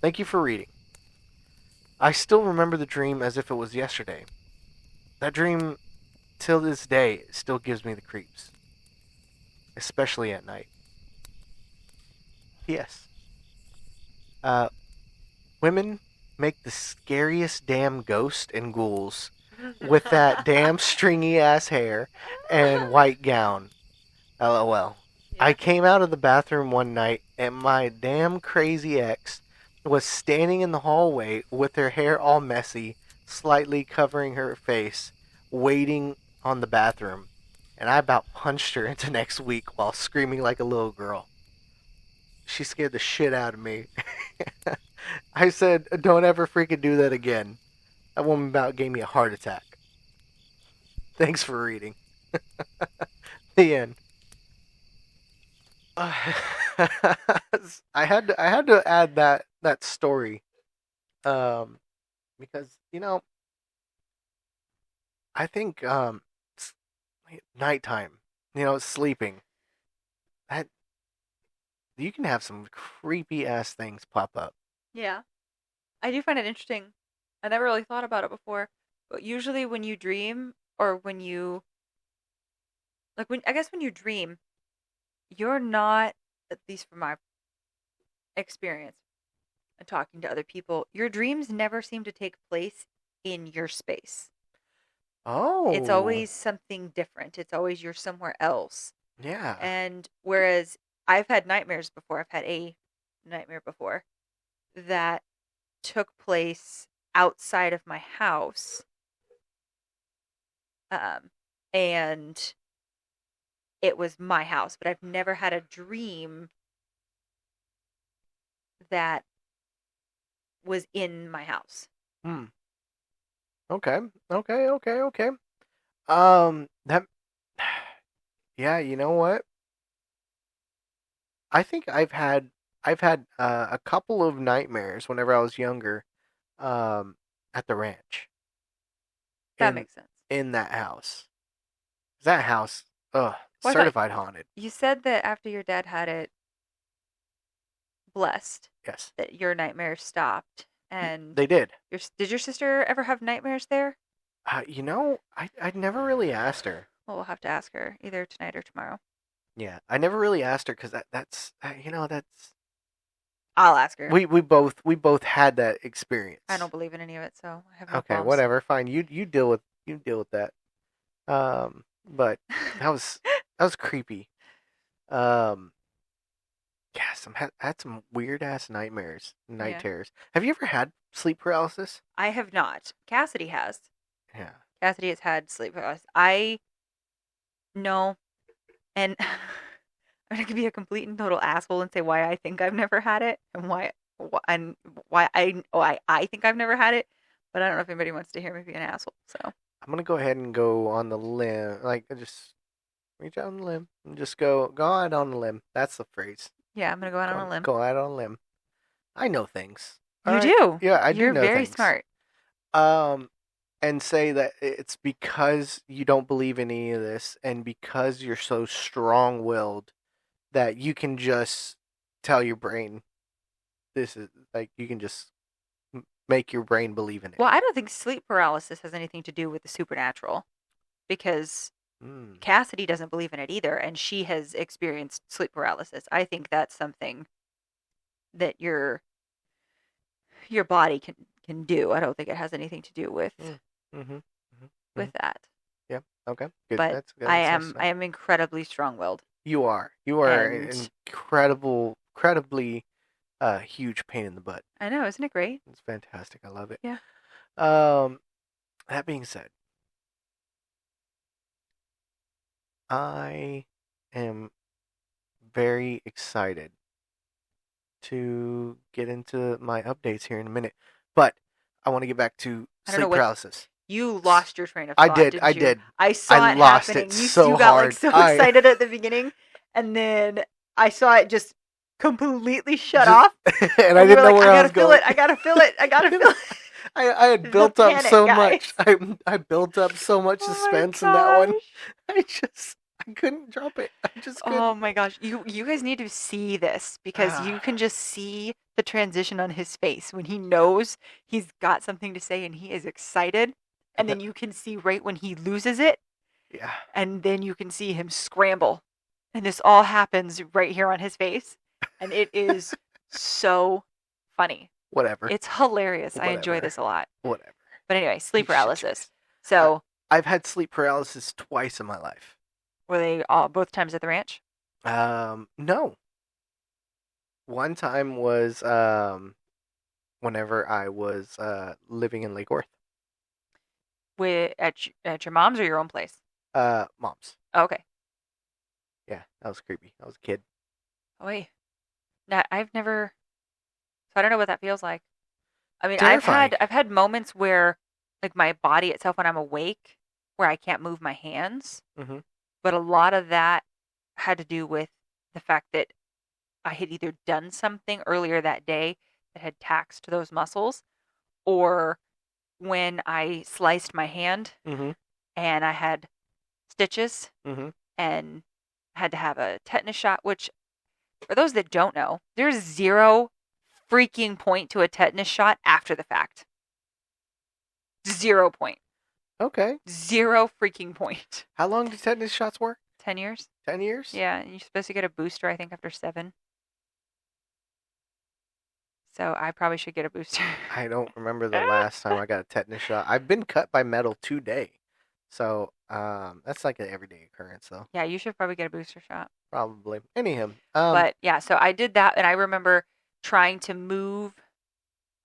Thank you for reading. I still remember the dream as if it was yesterday. That dream, till this day, still gives me the creeps, especially at night. P.S. Uh, Women make the scariest damn ghosts and ghouls with that damn stringy ass hair and white gown. LOL. Yeah. I came out of the bathroom one night and my damn crazy ex was standing in the hallway with her hair all messy, slightly covering her face, waiting on the bathroom. And I about punched her into next week while screaming like a little girl. She scared the shit out of me. I said, don't ever freaking do that again. That woman about gave me a heart attack. Thanks for reading. The end. I had to add that story, because I think nighttime, sleeping, that you can have some creepy ass things pop up. Yeah. I do find it interesting. I never really thought about it before, but usually when you dream or when you when you dream, you're not, at least from my experience and talking to other people, your dreams never seem to take place in your space. It's Oh, always something different. It's always you're somewhere else. yeah. And whereas I've had nightmares before, I've had a nightmare before that took place outside of my house. And it was my house, but I've never had a dream that was in my house. Hmm. Okay. Okay. Okay. Okay. That. Yeah. You know what? I think I've had a couple of nightmares whenever I was younger, um, at the ranch That in makes sense. in that house. That house, ugh, Well, I thought certified haunted. you said that after your dad had it blessed, Yes, that your nightmares stopped. And they did. did your sister ever have nightmares there? I never really asked her. Well, we'll have to ask her either tonight or tomorrow. Yeah, I never really asked her because that's I'll ask her. we both had that experience. I don't believe in any of it, so I have no Okay, qualms. whatever. Fine. You deal with that. But that was creepy. Um, yeah, had some weird ass nightmares, night Yeah. terrors. Have you ever had sleep paralysis? I have not. Cassidy has. Yeah. Cassidy has had sleep paralysis. I know, and I'm gonna be a complete and total asshole and say why I think I've never had it and why I think I've never had it, but I don't know if anybody wants to hear me be an asshole. So I'm gonna go ahead and go on the limb, like just reach out on the limb and just go out on the limb. That's the phrase. yeah, I'm gonna go out on a limb. Go out on a limb. I know things. You All right? do. Yeah, I do You're know very things. smart. And say that it's because you don't believe in any of this, and because you're so strong-willed that you can just tell your brain this is like you can just make your brain believe in it. Well, I don't think sleep paralysis has anything to do with the supernatural because Mm. Cassidy doesn't believe in it either, and she has experienced sleep paralysis. I think that's something that your body can do. I don't think it has anything to do with Mm-hmm. Mm-hmm. with that. Yeah. Okay. Good. But That's good. I That's nice am to know. I am incredibly strong-willed. You are. You are And an incredibly huge pain in the butt. I know, isn't it great? It's fantastic. I love it. Yeah. That being said, I am very excited to get into my updates here in a minute, but I want to get back to I don't know sleep what paralysis. you lost your train of I thought, did. didn't I you? did. I saw it lost happening. it You so got like hard. so excited at the beginning, and then I saw it just completely shut Just- off. and I you didn't were know like, where I I gotta was feel going. it. I gotta feel it. I gotta feel it. I had The built up panic, so guys. much. I built up so much Oh my suspense in that one. gosh. I couldn't drop it. I just couldn't. Oh my gosh. You guys need to see this because you can just see the transition on his face when he knows he's got something to say and he is excited. And then you can see right when he loses it. Yeah. And then you can see him scramble. And this all happens right here on his face. And it is so funny. Whatever. It's hilarious. I enjoy Whatever. this a lot. Whatever. But anyway, sleep You shit paralysis. yourself. So I've had sleep paralysis twice in my life. were they all both times at the ranch? No. One time was whenever I was living in Lake Worth. At your mom's or your own place? Mom's. Oh, okay. Yeah, that was creepy. I was a kid. Oh wait. No, I've never. So I don't know what that feels like. I mean, Terrifying. I've had moments where, like my body itself, when I'm awake, where I can't move my hands. Mm-hmm. But a lot of that had to do with the fact that I had either done something earlier that day that had taxed those muscles, or when I sliced my hand Mm-hmm. and I had stitches Mm-hmm. and had to have a tetanus shot, which, for those that don't know, there's zero freaking point to a tetanus shot after the fact. 0 point. Okay. 0 freaking point. How long do tetanus shots work? 10 years? 10 years? Yeah, and you're supposed to get a booster, I think, after 7. So I probably should get a booster. I don't remember the last time I got a tetanus shot. I've been cut by metal today. So, that's like an everyday occurrence, though. Yeah, you should probably get a booster shot. Probably. Anyhow. But yeah, so I did that, and I remember trying to move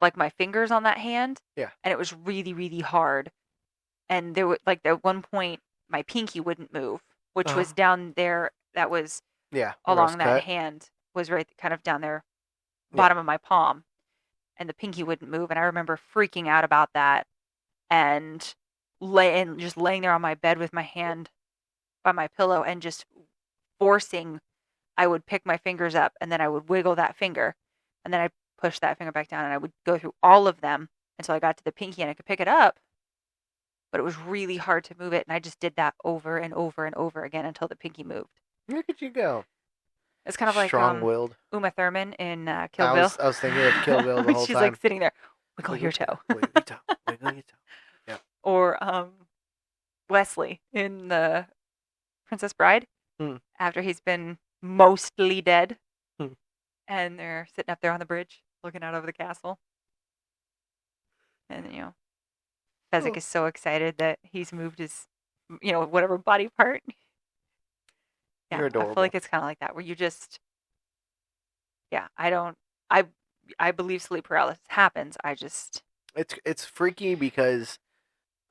like my fingers on that hand. Yeah. And it was really, really hard. And there was like at one point my pinky wouldn't move, which was down there. That was yeah, along that hand, was right kind of down there, bottom of my palm, and the pinky wouldn't move. And I remember freaking out about that and just laying there on my bed with my hand by my pillow and just forcing. I would pick my fingers up and then I would wiggle that finger and then I'd push that finger back down and I would go through all of them until I got to the pinky and I could pick it up. But it was really hard to move it, and I just did that over and over and over again until the pinky moved. Look at you go. It's kind of like strong-willed. Uma Thurman in Kill Bill. I was thinking of Kill Bill the whole She's time. like sitting there, wiggle your toe. Wiggle your toe. Wiggle your toe. Yeah. Or Wesley in the Princess Bride, after he's been mostly dead, and they're sitting up there on the bridge looking out over the castle. And, Fezzik is so excited that he's moved his, whatever body part. Yeah, You're adorable. I feel like it's kind of like that, where you just, I believe sleep paralysis happens. It's freaky because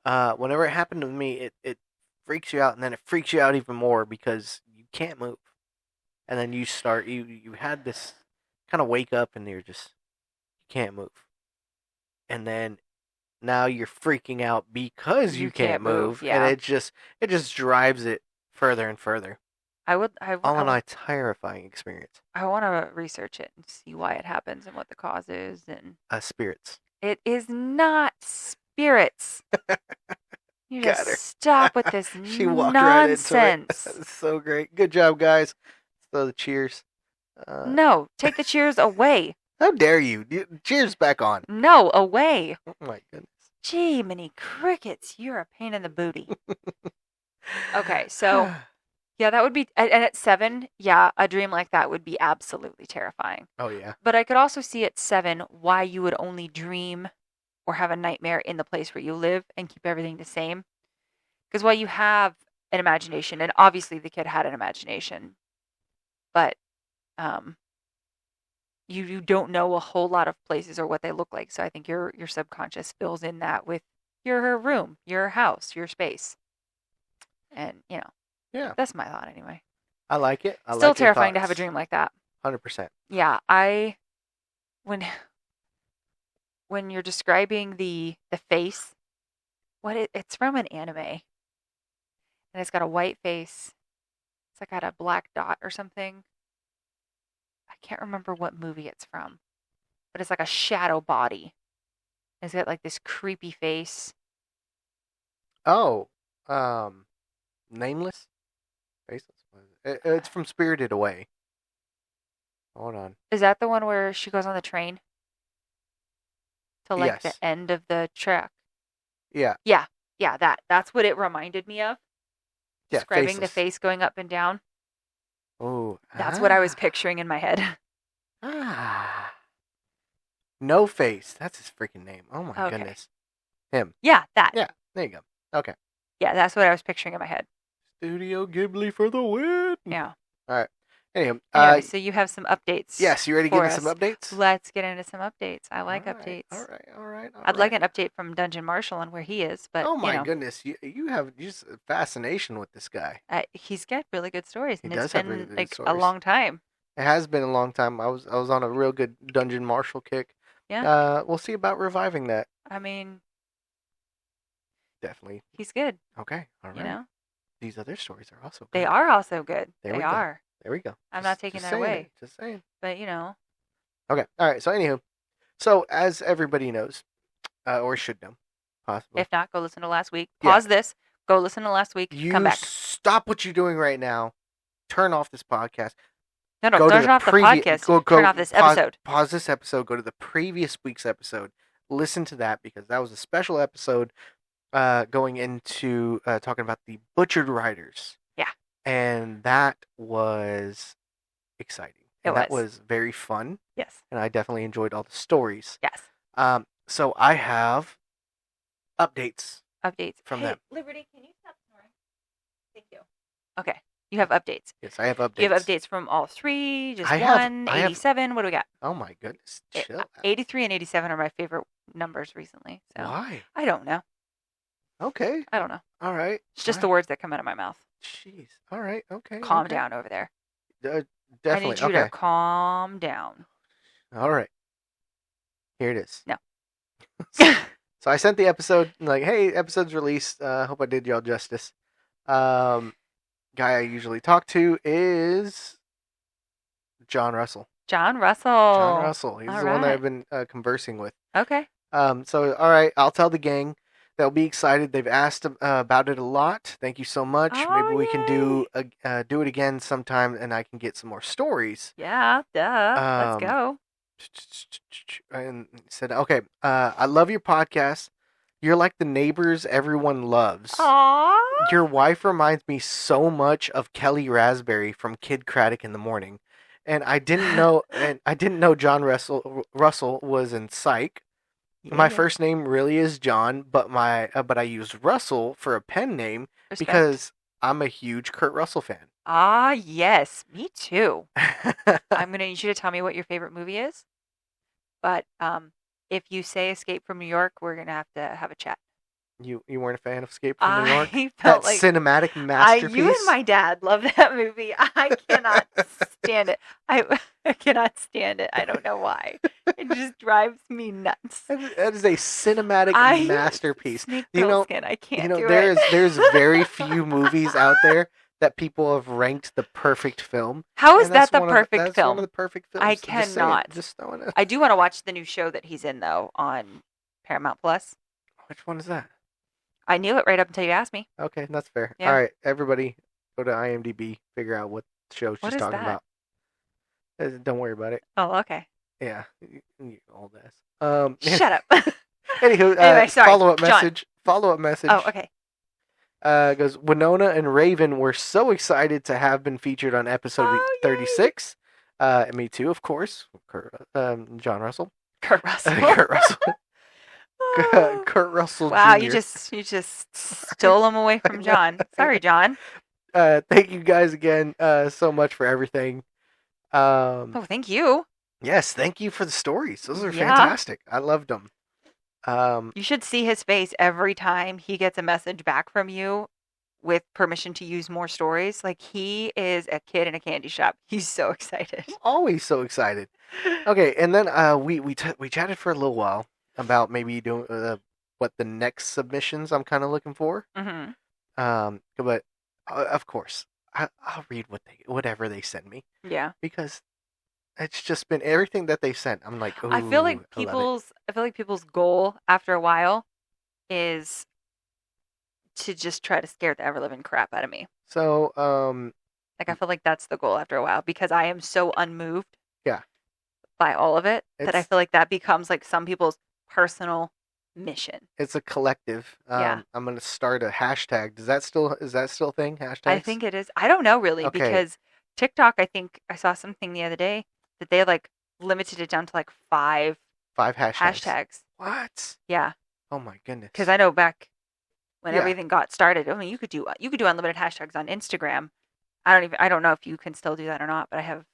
whenever it happened to me, it freaks you out, and then it freaks you out even more because you can't move. And then you had this kind of wake up and you can't move. And then now you're freaking out because you can't move. Yeah. And it just drives it further and further. All in a terrifying experience. I want to research it and see why it happens and what the cause is. And Spirits. It is not spirits. You Got just her. stop with this She walked right into it. nonsense. That's so great. Good job, guys. Throw the cheers. No, take the cheers away. How dare you? Cheers back on. No, away. Oh my goodness. Gee, many crickets. You're a pain in the booty. Okay, so yeah, that would be, and at 7, yeah, a dream like that would be absolutely terrifying. Oh yeah. But I could also see at 7 why you would only dream or have a nightmare in the place where you live and keep everything the same. Because while you have an imagination, and obviously the kid had an imagination, but um, you don't know a whole lot of places or what they look like. So I think your subconscious fills in that with your room, your house, your space, and Yeah. that's my thought anyway. I like it. I Still like your terrifying to have a thoughts. dream like that. 100%. Yeah, when when you're describing the face, it's from an anime, and it's got a white face. It's like got a black dot or something. I can't remember what movie it's from, but it's like a shadow body. It's got like this creepy face. Oh, nameless, faceless. What is it? It's from Spirited Away. Hold on. Is that the one where she goes on the train to like the Yes. end of the track? Yeah. Yeah, yeah, that's what it reminded me of. Yeah. Describing the Faceless. face going up and down. Oh. That's what I was picturing in my head. Ah. No Face. That's his freaking name. Oh my Okay. goodness. Him. Yeah, that. Yeah. There you go. Okay. Yeah, that's what I was picturing in my head. Studio Ghibli for the win. Yeah. All right. Anyway, Anyway, so you have some updates. yes, you ready to for get into some us. updates? Let's get into some updates. I like All right, updates. All right. All right. All I'd like right. an update from Dungeon Marshall on where he is, but Oh my goodness, you have just a fascination with this guy. he's got really good stories, He and does it's have been really good like a stories. long time. It has been a long time. I was on a real good Dungeon Marshal kick. Yeah. We'll see about reviving that. I mean, Definitely. he's good. Okay. All right. You know, These other stories are also good. they are also good. There They we go. are. There we go. I'm not taking that away. Just saying. But Okay. All right. So anywho, so as everybody knows, or should know, possibly. if not, go listen to last week. Yeah. Pause this. Go listen to last week. You Come back. stop what you're doing right now. Turn off this podcast. No, Go to turn the off the previ- podcast. go- Turn go- off this pause- episode. Pause this episode. Go to the previous week's episode. Listen to that because that was a special episode going into talking about the Butchered Riders. Yeah. And that was exciting. It And that was. was very fun. Yes. And I definitely enjoyed all the stories. Yes. So I have updates Updates from hey, them. Liberty, can you stop snoring? Thank you. Okay. You have updates. Yes, I have updates. Do you have updates from all three? Just I have- one? I have- 87? What do we got? Oh my goodness. Chill. 83 and 87 are my favorite numbers recently. So Why? I don't know. Okay. I don't know. All right. It's just the words that come out of my mouth. Jeez. All right. Okay. Calm okay. down over there. Definitely. I need you okay. to calm down. All right. Here it is. No. So I sent the episode like, hey, episode's released. Hope I did y'all justice. Guy I usually talk to is John Russell. John Russell. John Russell. He's All the one that right. I've been conversing with. Okay. So all right, I'll tell the gang. They'll be excited. They've asked about it a lot. Thank you so much. Oh, Maybe we can do yay. do it again sometime, and I can get some more stories. Yeah, duh. Let's go. And said, okay, I love your podcast. You're like the neighbors everyone loves. Aww. Your wife reminds me so much of Kelly Raspberry from Kid Craddock in the Morning. And I didn't know John Russell was in Psych. My Yeah. first name really is John, but I used Russell for a pen name Respect. because I'm a huge Kurt Russell fan. Ah, yes. Me too. I'm going to need you to tell me what your favorite movie is. But if you say Escape from New York, we're going to have a chat. You weren't a fan of Escape from New York? I That felt like cinematic masterpiece. you and my dad love that movie. I cannot stand it. I cannot stand it. I don't know why. It just drives me nuts. That is a cinematic masterpiece. Snake You know- Skin. I can't do there's very few movies out there that people have ranked the perfect film. How is And that's that the one of perfect that's film? one of the perfect films. I Just saying, cannot. Just throwing it. I do want to watch the new show that he's in though on Paramount Plus. Which one is that? I knew it right up until you asked me. Okay, that's fair. Yeah. All right, everybody, go to IMDb, figure out what show she's What is talking that? about. Don't worry about it. Oh, okay. Yeah, you old ass. Shut up. Anywho, Anyway, sorry, follow up John. message. Follow up message. Oh, okay. Goes, Winona and Raven were so excited to have been featured on episode Oh, yay. 36. And me too, of course. John Russell. Kurt Russell. Kurt Russell. Oh. Kurt Russell Wow, Jr. you just stole him away from John. Sorry, John. Thank you guys again so much for everything. Oh, thank you. Yes, thank you for the stories. Those are Yeah. fantastic. I loved them. You should see his face every time he gets a message back from you with permission to use more stories. Like, he is a kid in a candy shop. He's so excited. I'm always so excited. Okay, and then we chatted for a little while about maybe doing what the next submissions I'm kind of looking for. Mm-hmm. But of course I'll read whatever they send me. Yeah, because it's just been everything that they sent. I'm like, ooh, I feel like people's goal after a while is to just try to scare the ever living crap out of me. So Like, I feel like that's the goal after a while because I am so unmoved. Yeah. By all of it that I feel like that becomes like some people's personal mission. It's a collective. Yeah. I'm gonna start a hashtag. Is that still a thing? Hashtags? I think it is. I don't know really because TikTok. I think I saw something the other day that they like limited it down to like five hashtags. What? Yeah. Oh my goodness. Because I know back when everything got started. I mean, you could do unlimited hashtags on Instagram. I don't know if you can still do that or not, but I have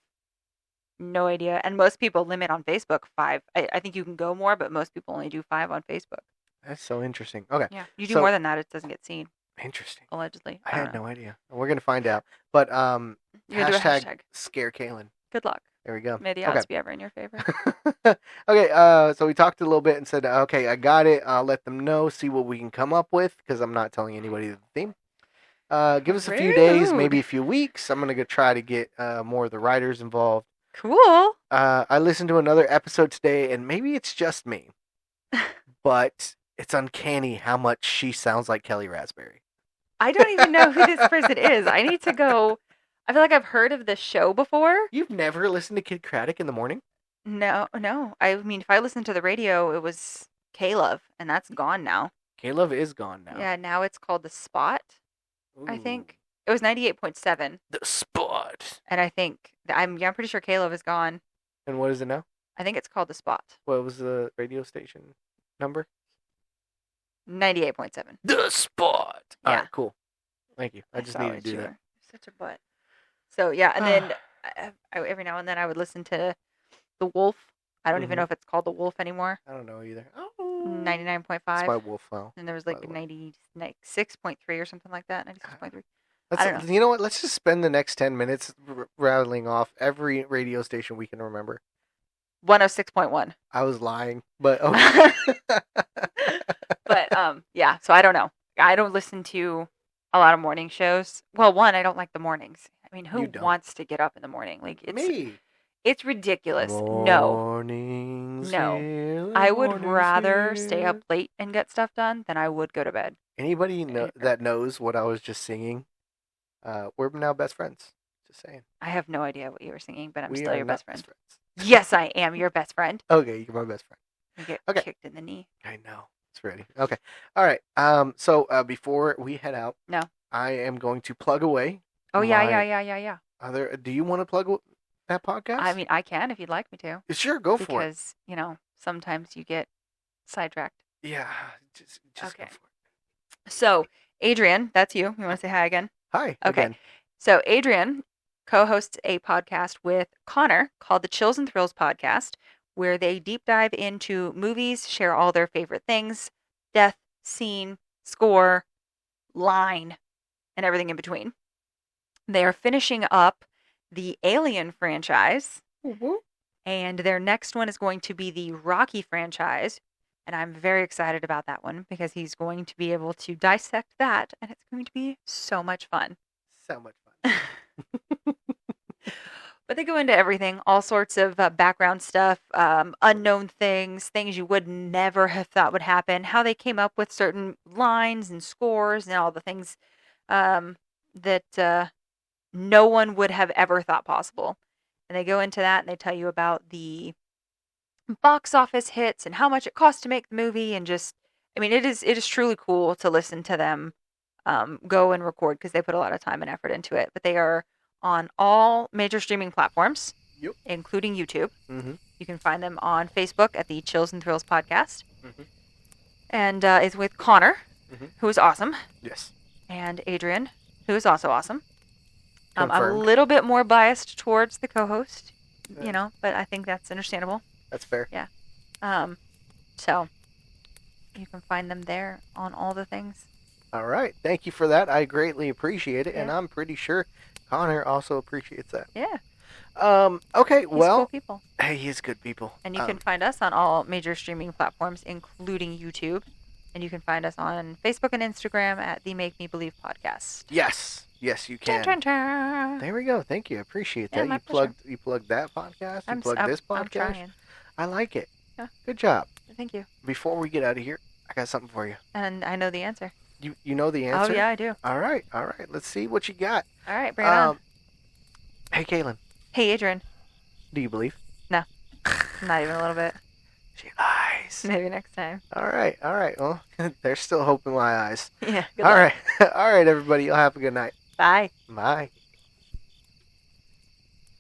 no idea. And most people limit on Facebook 5. I think you can go more, but most people only do 5 on Facebook. That's so interesting. Okay. Yeah. You do more than that, it doesn't get seen. Interesting. Allegedly. I had no idea. We're gonna find out. But You're gonna do a hashtag. Scare Kaylyn. Good luck. There we go. May the odds be ever in your favor. Okay, so we talked a little bit and said, okay, I got it. I'll let them know, see what we can come up with, because I'm not telling anybody the theme. Give us a few days, maybe a few weeks. I'm going to try to get more of the writers involved. Cool. I listened to another episode today, and maybe it's just me, but it's uncanny how much she sounds like Kelly Raspberry. I don't even know who this person is. I need to go. I feel like I've heard of this show before. You've never listened to Kid Craddock in the morning? No. I mean, if I listened to the radio, it was K-Love, and that's gone now. K-Love is gone now. Yeah, now it's called The Spot, Ooh. I think. It was 98.7. The Spot. And I think, I'm pretty sure K-Love is gone. And what is it now? I think it's called The Spot. What was the radio station number? 98.7. The Spot. Yeah. All right, cool. Thank you. I just need to do that. Such a butt. So, yeah, and then every now and then I would listen to The Wolf. I don't even know if it's called The Wolf anymore. I don't know either. 99.5. That's my Wolf file. And there was like 96.3 or something like that. 96.3. I don't know. You know what? Let's just spend the next 10 minutes rattling off every radio station we can remember. 106.1. I was lying, but okay. But yeah, so I don't know. I don't listen to a lot of morning shows. Well, one, I don't like the mornings. I mean, who wants to get up in the morning? Like, it's ridiculous. Mornings no. I would rather stay up late and get stuff done than I would go to bed. Anybody that knows what I was just singing, we're now best friends. Just saying. I have no idea what you were singing, but I'm still your best friend. Best Yes, I am your best friend. Okay, you're my best friend. You get kicked in the knee. I know. It's ready. Okay. All right. So before we head out, I am going to plug away. Oh, yeah. Do you want to plug that podcast? I mean, I can if you'd like me to. Sure, go for it. Because, sometimes you get sidetracked. Yeah, just go for it. So, Adrian, that's you. You want to say hi again? Hi. Okay. Again. So, Adrian co-hosts a podcast with Connor called the Chills and Thrills Podcast, where they deep dive into movies, share all their favorite things, death, scene, score, line, and everything in between. They are finishing up the Alien franchise, and their next one is going to be the Rocky franchise, and I'm very excited about that one because he's going to be able to dissect that, and it's going to be so much fun. So much fun. But they go into everything, all sorts of background stuff, unknown things you would never have thought would happen, how they came up with certain lines and scores and all the things that no one would have ever thought possible. And they go into that and they tell you about the box office hits and how much it cost to make the movie, and just, I mean, it is truly cool to listen to them go and record because they put a lot of time and effort into it. But they are on all major streaming platforms, Yep. including YouTube. Mm-hmm. You can find them on Facebook at the Chills and Thrills podcast. Mm-hmm. And it's with Connor, who is awesome, Yes. and Adrian, who is also awesome. I'm a Confirmed. little bit more biased towards the co-host, but I think that's understandable. That's fair. Yeah. So you can find them there on all the things. All right. Thank you for that. I greatly appreciate it, and Yeah. I'm pretty sure Connor also appreciates that. Yeah. Okay. He's Well, cool people. hey, he's good people. And you can find us on all major streaming platforms, including YouTube. And you can find us on Facebook and Instagram at the Make Me Believe podcast. Yes. Yes, you can. Dun, dun, dun. There we go. Thank you. I appreciate Yeah, that. my You plugged that podcast. You plugged I'm this podcast. I'm trying. I like it. Yeah. Good job. Thank you. Before we get out of here, I got something for you. And I know the answer. You know the answer? Oh, yeah, I do. All right. Let's see what you got. All right, bring it on. Hey, Kaylyn. Hey, Adrian. Do you believe? No. Not even a little bit. She lies. Maybe next time. All right. Well, there's still hope in my eyes. Yeah. Good All luck. right. All right, everybody. You'll have a good night. Bye. Bye.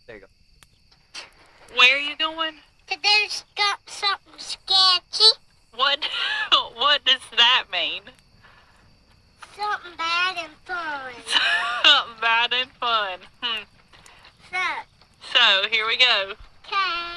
There you go. Where are you going? There's got something sketchy. What? What does that mean? Something bad and fun. Bad and fun. So, So here we go. okay.